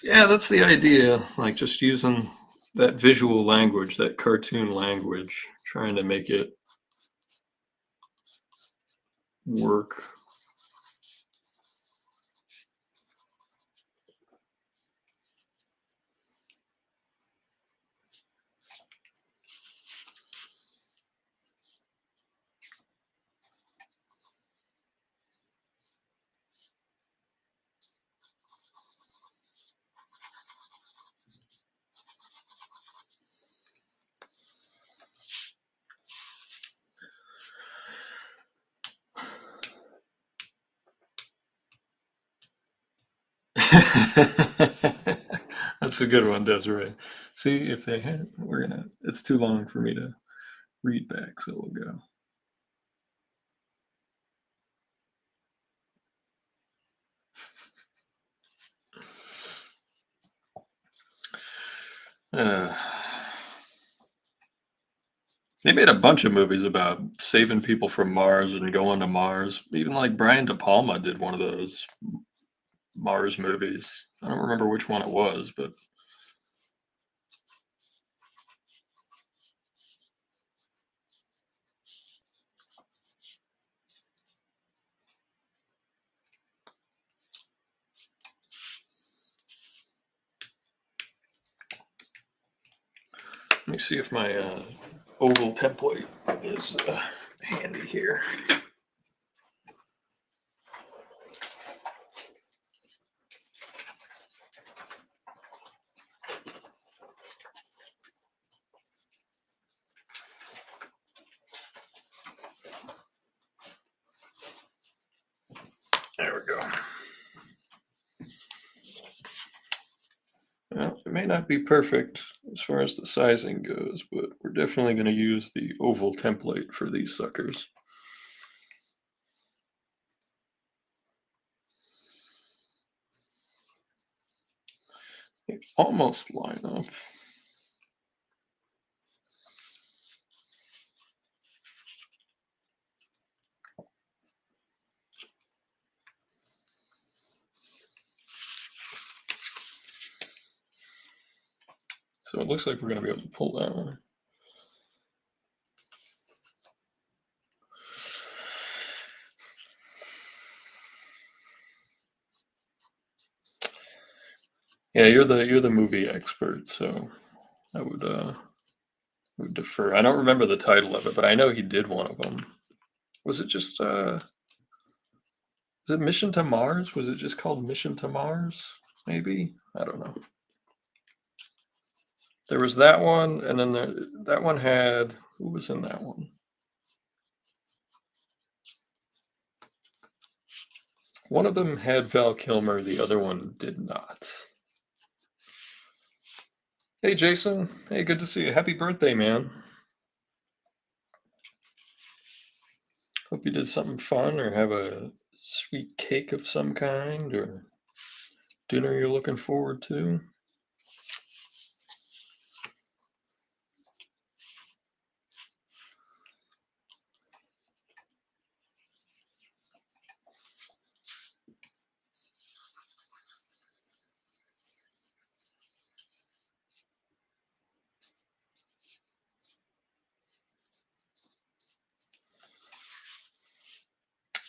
Yeah, that's the idea. Like just using that visual language, that cartoon language, trying to make it work. That's a good one, Desiree. See if they had. We're gonna. It's too long for me to read back, so we'll go. Uh, they made a bunch of movies about saving people from Mars and going to Mars. Even like Brian De Palma did one of those Mars movies. I don't remember which one it was, but let me see if my oval template is handy here. There we go. may not be perfect as far as the sizing goes, but we're definitely going to use the oval template for these suckers. They almost line up. So it looks like we're going to be able to pull that one. Yeah, you're the movie expert, so I would defer. I don't remember the title of it, but I know he did one of them. Was it just was it Mission to Mars? Was it just called Mission to Mars? Maybe? I don't know. There was that one, and then that one had, who was in that one? One of them had Val Kilmer, the other one did not. Hey, Jason. Hey, good to see you. Happy birthday, man. Hope you did something fun or have a sweet cake of some kind or dinner you're looking forward to.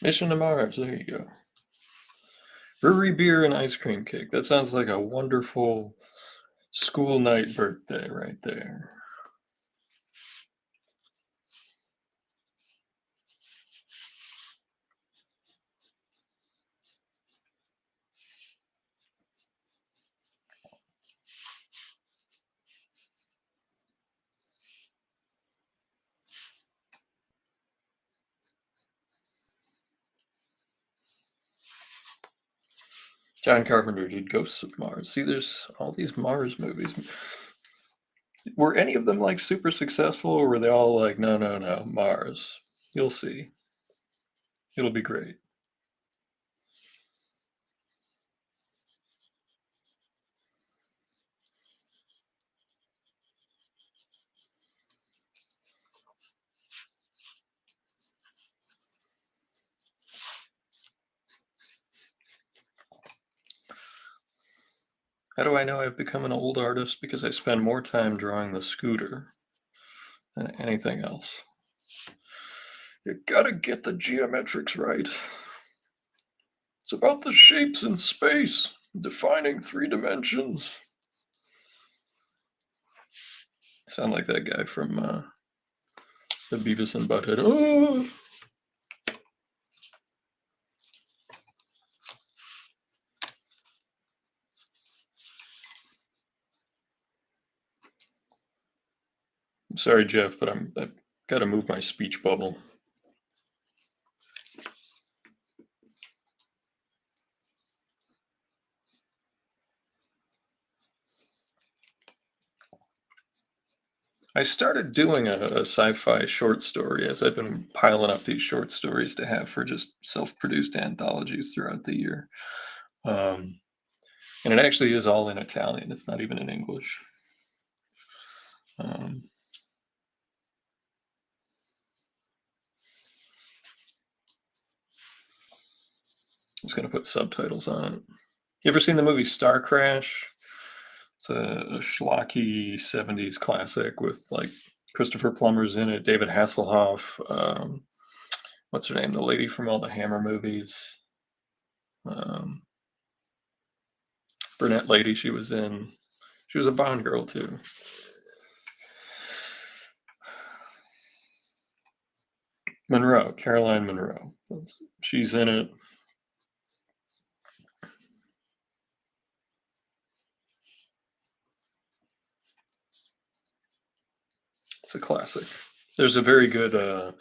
Mission to Mars. There you go. Brewery beer and ice cream cake. That sounds like a wonderful school night birthday right there. John Carpenter did Ghosts of Mars. See, there's all these Mars movies. Were any of them like super successful, or were they all like, no, Mars? You'll see. It'll be great. How do I know I've become an old artist? Because I spend more time drawing the scooter than anything else. You gotta get the geometrics right. It's about the shapes in space, defining 3 dimensions. Sound like that guy from the Beavis and Butthead. Oh! I'm sorry, Jeff, but I've got to move my speech bubble. I started doing a sci-fi short story as I've been piling up these short stories to have for just self-produced anthologies throughout the year. And it actually is all in Italian. It's not even in English. I'm just going to put subtitles on it. You ever seen the movie Star Crash? It's a schlocky 70s classic with like Christopher Plummer's in it, David Hasselhoff. What's her name? The lady from all the Hammer movies. Brunette lady she was in. She was a Bond girl too. Monroe, Caroline Monroe. She's in it. It's a classic. There's a very good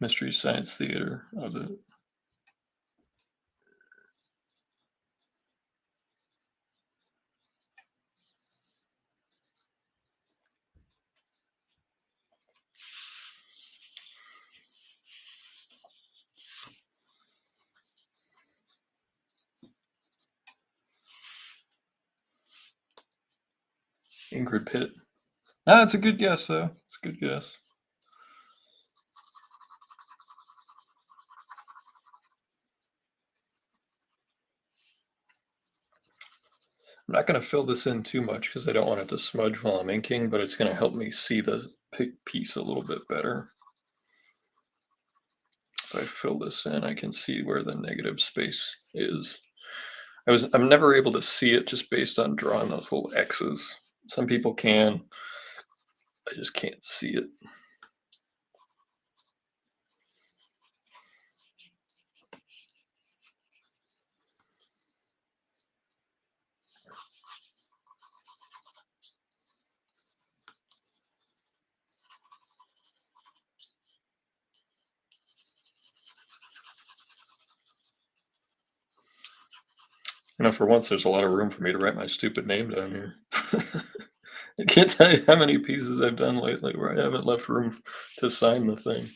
Mystery Science Theater of it. Ingrid Pitt. No, it's a good guess, though. It's a good guess. I'm not going to fill this in too much because I don't want it to smudge while I'm inking, but it's going to help me see the piece a little bit better. If I fill this in, I can see where the negative space is. I'm never able to see it just based on drawing those little X's. Some people can. I just can't see it. You know, for once, there's a lot of room for me to write my stupid name down here. I can't tell you how many pieces I've done lately where I haven't left room to sign the thing.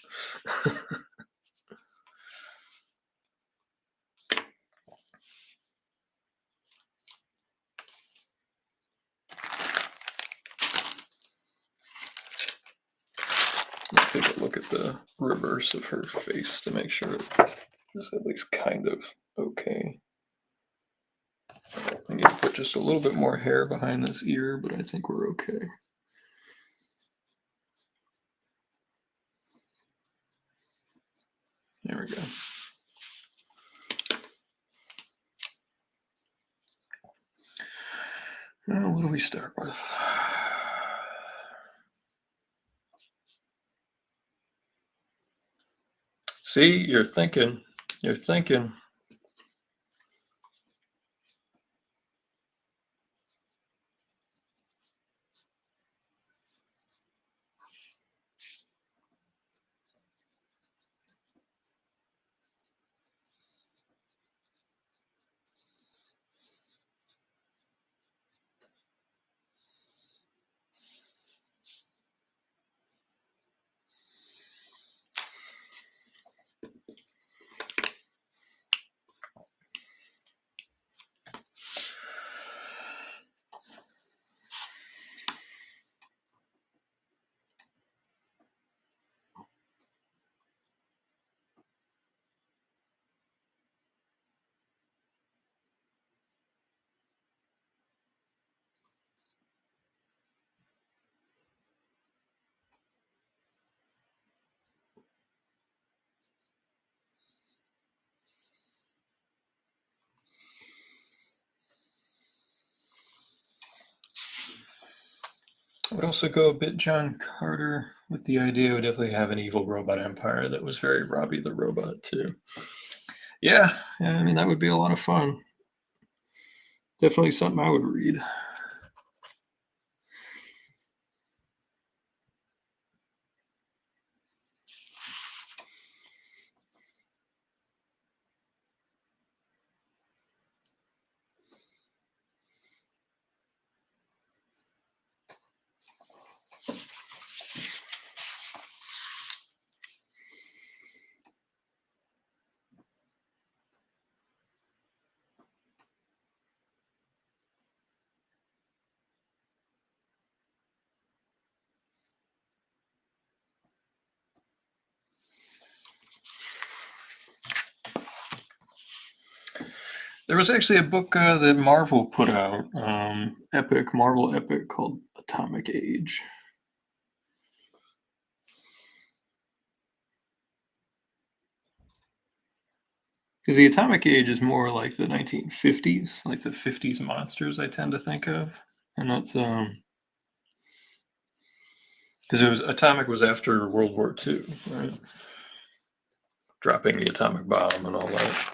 Let's take a look at the reverse of her face to make sure it is at least kind of okay. I need to put just a little bit more hair behind this ear, but I think we're okay. There we go. Now, what do we start with? See, you're thinking. You're thinking. I would also go a bit John Carter with the idea of definitely have an evil robot empire that was very Robbie the Robot too. Yeah, I mean that would be a lot of fun. Definitely something I would read. There was actually a book that Marvel put out, Marvel epic called Atomic Age. Because the Atomic Age is more like the 1950s, like the 50s monsters I tend to think of. And that's because Atomic was after World War II, right? Dropping the atomic bomb and all that.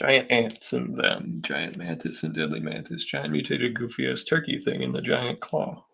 Giant ants and them, giant mantis and deadly mantis, giant mutated goofy ass turkey thing and the giant claw.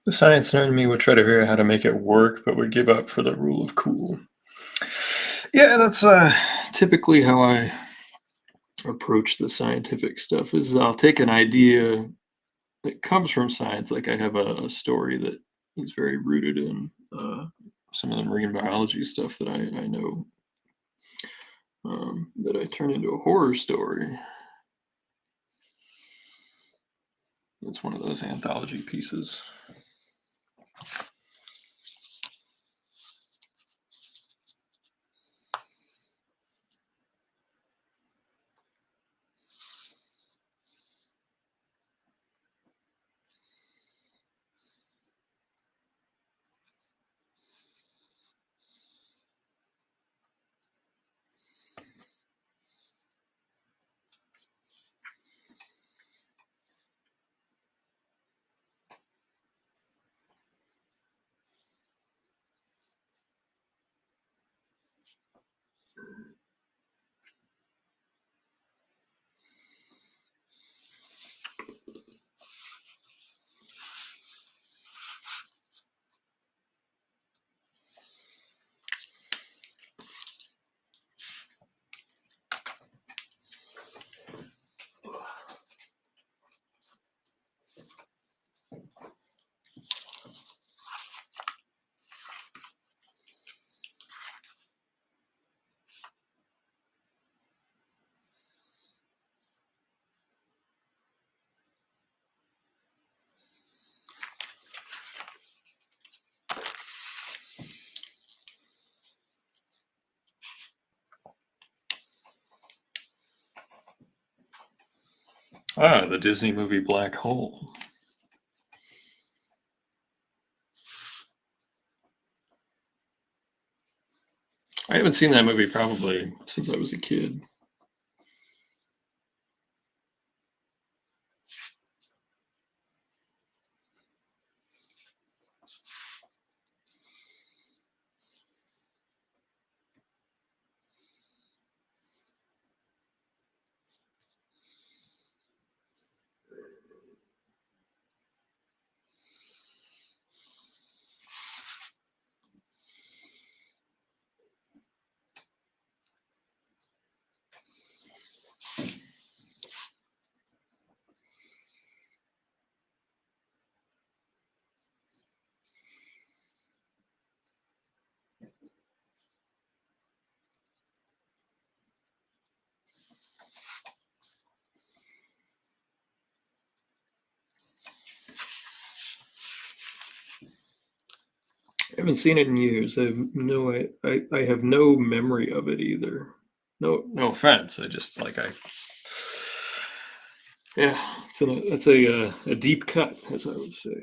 The science nerd in me would try to figure out how to make it work, but would give up for the rule of cool. Yeah, that's typically how I approach the scientific stuff. Is I'll take an idea that comes from science, like I have a story that is very rooted in some of the marine biology stuff that I know, that I turn into a horror story. It's one of those anthology pieces. Ah, the Disney movie Black Hole. I haven't seen that movie probably since I was a kid. haven't seen it in years. I have no memory of it either. No offense. I just like yeah, it's a deep cut, as I would say.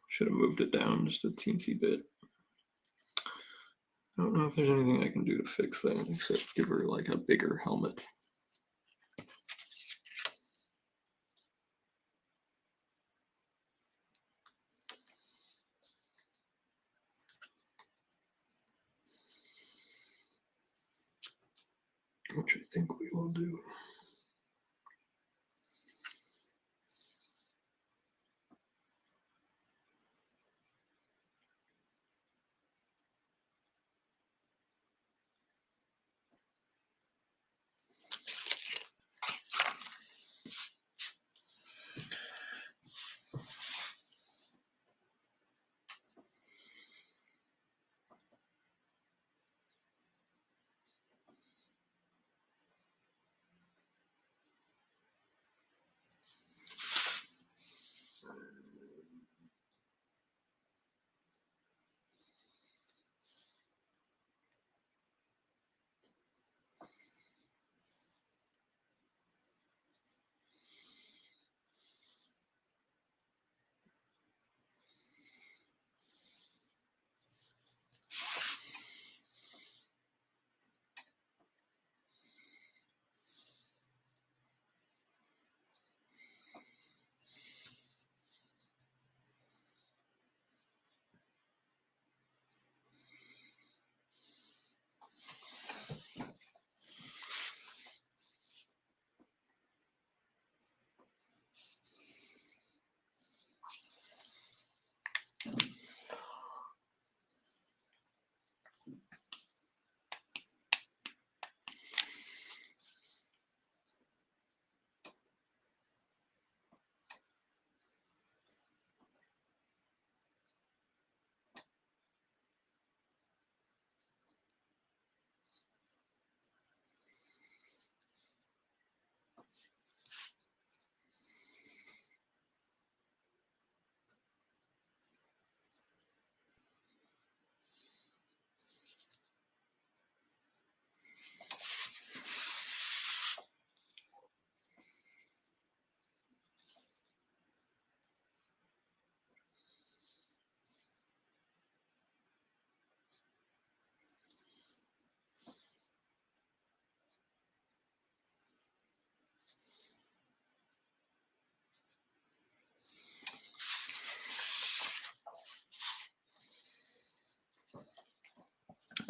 Should have moved it down just a teensy bit. I don't know if there's anything I can do to fix that except give her like a bigger helmet. Which I think we will do.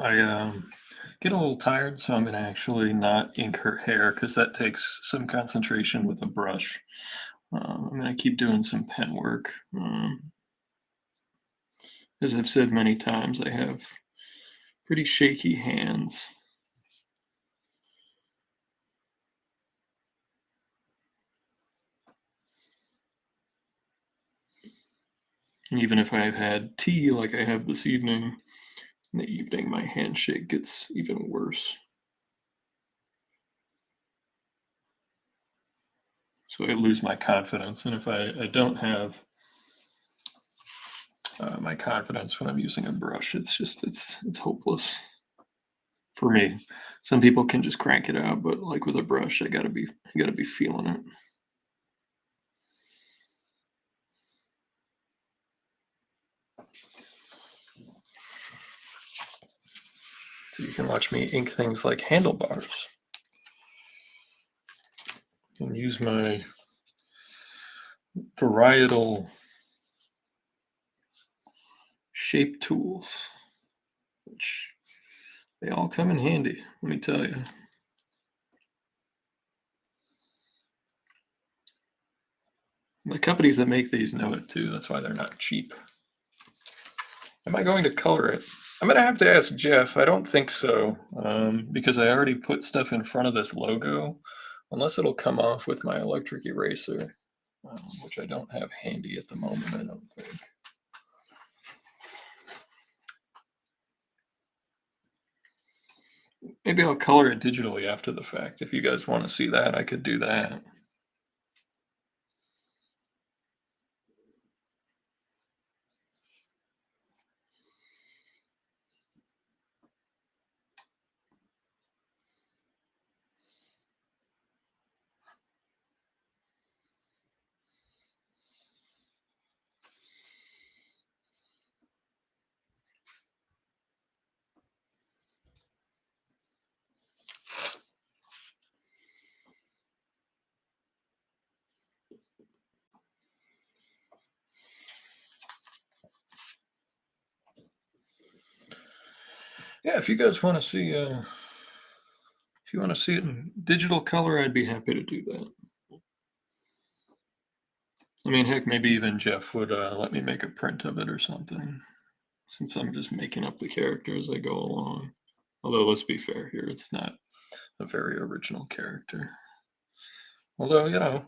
I get a little tired, so I'm going to actually not ink her hair because that takes some concentration with a brush. I'm going to keep doing some pen work. As I've said many times, I have pretty shaky hands. Even if I've had tea like I have this evening, in the evening my handshake gets even worse. So I lose my confidence. And if I don't have my confidence when I'm using a brush, it's hopeless for me. Some people can just crank it out, but like with a brush, I gotta be feeling it. So you can watch me ink things like handlebars and use my varietal shape tools, which they all come in handy, let me tell you. The companies that make these know it too. That's why they're not cheap. Am I going to color it? I'm going to have to ask Jeff. I don't think so, because I already put stuff in front of this logo, unless it'll come off with my electric eraser, which I don't have handy at the moment, I don't think. Maybe I'll color it digitally after the fact. If you guys want to see that, I could do that. Yeah, if you guys want to see, if you want to see it in digital color, I'd be happy to do that. I mean, heck, maybe even Jeff would let me make a print of it or something, since I'm just making up the character as I go along. Although, let's be fair here, it's not a very original character. Although,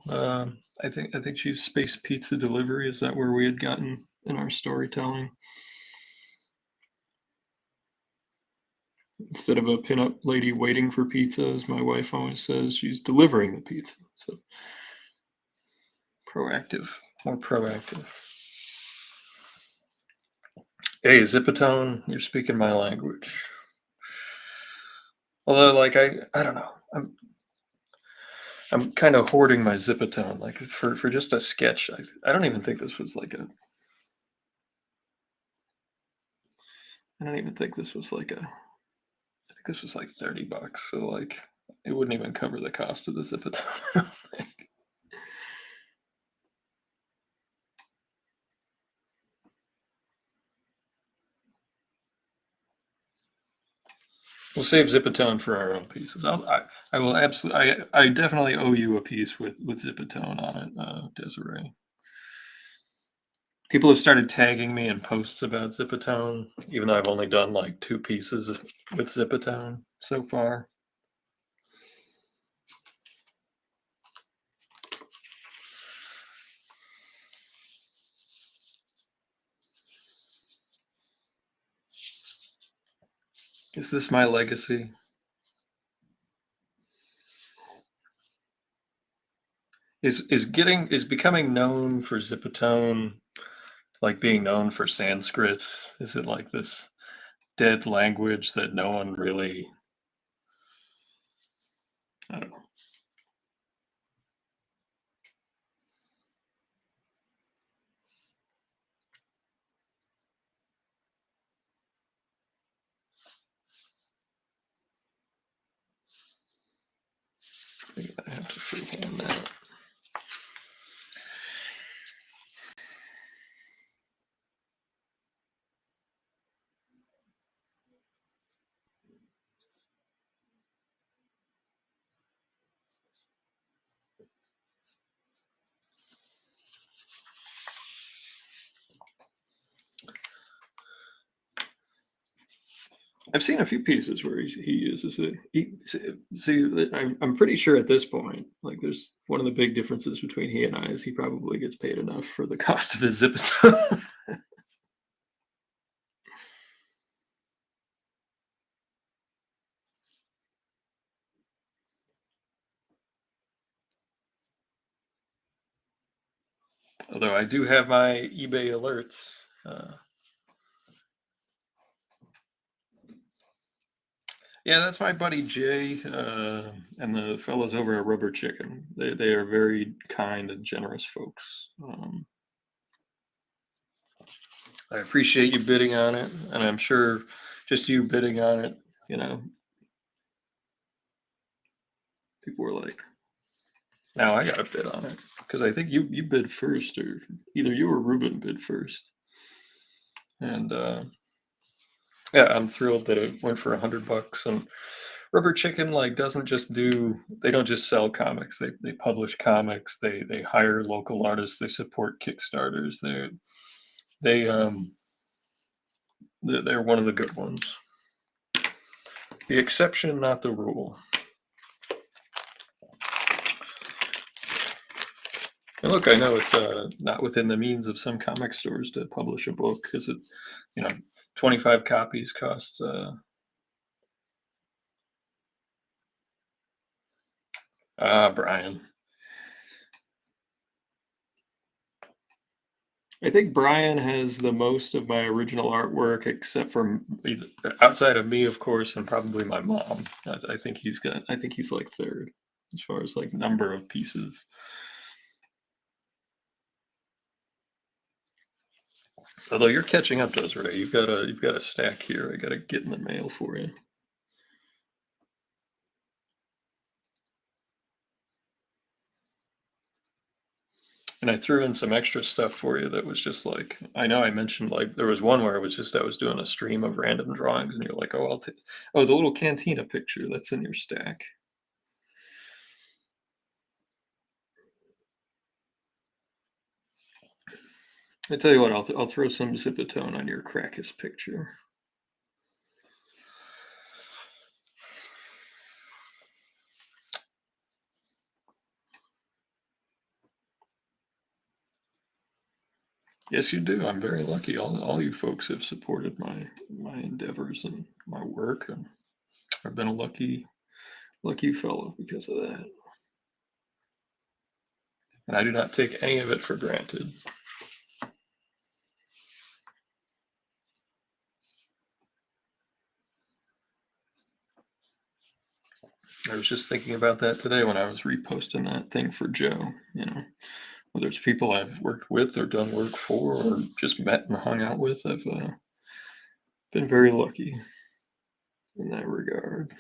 I think she's Space Pizza Delivery. Is that where we had gotten in our storytelling? Instead of a pinup lady waiting for pizza, as my wife always says, she's delivering the pizza. So proactive, more proactive. Hey, Zipatone, you're speaking my language. Although, like, I don't know, I'm kind of hoarding my Zipatone, like for just a sketch. I don't even think this was like a. I don't even think this was like a. I think this was like $30, so like it wouldn't even cover the cost of the Zipatone. I don't think. We'll save Zipatone for our own pieces. I will absolutely. I definitely owe you a piece with Zipatone on it, Desiree. People have started tagging me in posts about Zipatone, even though I've only done like 2 pieces with Zipatone so far. Is this my legacy? Is becoming known for Zipatone like being known for Sanskrit? Is it like this dead language that no one really? I don't know. Maybe I have to freehand that. I've seen a few pieces where he uses it. See, I'm pretty sure at this point, like, there's one of the big differences between he and I is he probably gets paid enough for the cost of his Zipatone. Although I do have my eBay alerts. Yeah, that's my buddy Jay and the fellows over at Rubber Chicken. They are very kind and generous folks. I appreciate you bidding on it, and I'm sure just you bidding on it, people were like, "Now I got to bid on it," because I think you bid first, or either you or Ruben bid first. And yeah, I'm thrilled that it went for $100. And Rubber Chicken doesn't just they don't just sell comics. They publish comics. They hire local artists. They support Kickstarters. They're one of the good ones. The exception, not the rule. And look, I know it's not within the means of some comic stores to publish a book, because it, 25 copies costs Brian. I think Brian has the most of my original artwork, except for outside of me, of course, and probably my mom. I think he's like third as far as like number of pieces. Although you're catching up to us, Ray. You've got a stack here. I got to get in the mail for you. And I threw in some extra stuff for you that was just like, I know I mentioned, like, there was one where it was just, I was doing a stream of random drawings, and you're like, oh, I'll take, oh, the little cantina picture that's in your stack. I tell you what, I'll throw some Zipatone on your Crackus picture. Yes, you do. I'm very lucky. All you folks have supported my endeavors and my work, and I've been a lucky fellow because of that. And I do not take any of it for granted. I was just thinking about that today when I was reposting that thing for Joe. You know, whether it's people I've worked with or done work for or just met and hung out with, I've been very lucky in that regard.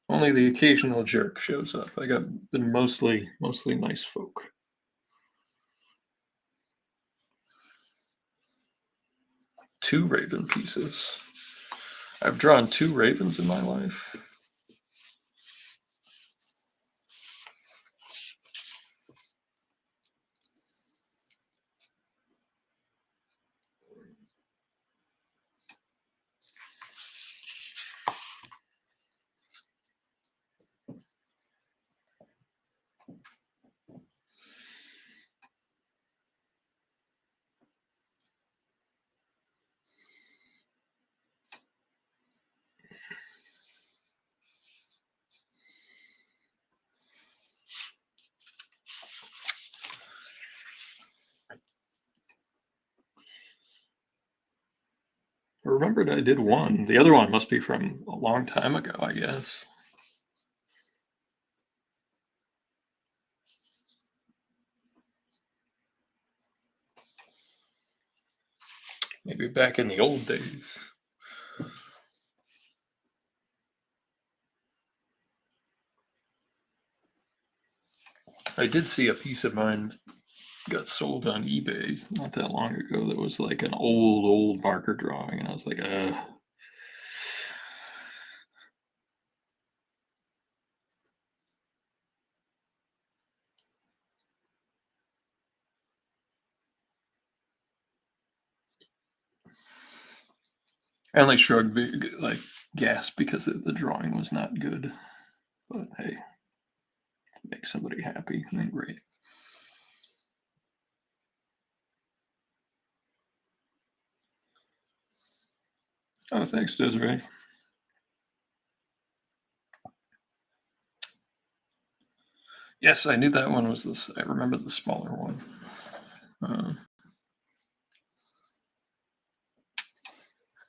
Only the occasional jerk shows up. I got been mostly nice folk. Two raven pieces. I've drawn two ravens in my life. I remembered I did one. The other one must be from a long time ago, I guess. Maybe back in the old days. I did see a piece of mine got sold on eBay not that long ago that was like an old marker drawing, and I was like, I only shrugged, like, gasped because the drawing was not good. But hey, make somebody happy, then great. Oh, thanks, Desiree. Yes, I knew that one was this. I remember the smaller one.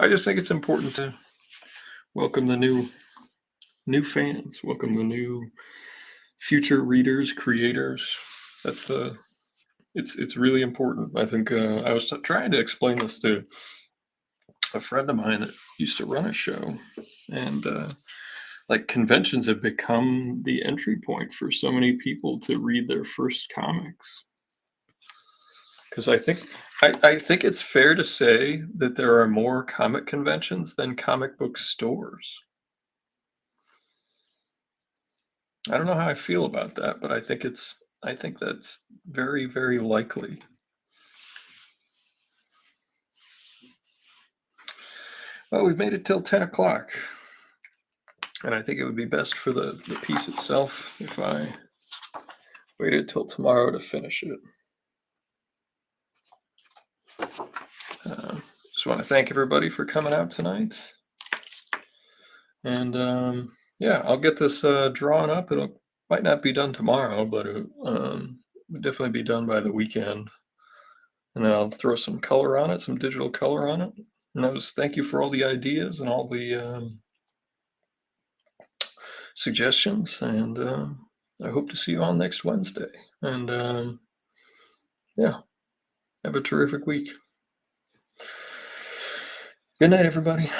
I just think it's important to welcome the new fans, welcome the new future readers, creators. It's really important. I think I was trying to explain this to a friend of mine that used to run a show, and like, conventions have become the entry point for so many people to read their first comics. Because I think it's fair to say that there are more comic conventions than comic book stores. I don't know how I feel about that, but I think that's very, very likely. Well, we've made it till 10 o'clock. And I think it would be best for the piece itself if I waited till tomorrow to finish it. Just want to thank everybody for coming out tonight. And yeah, I'll get this drawn up. It'll might not be done tomorrow, but it'll definitely be done by the weekend. And then I'll throw some color on it, some digital color on it. And I was thank you for all the ideas and all the suggestions. And I hope to see you all next Wednesday. And yeah, have a terrific week. Good night, everybody.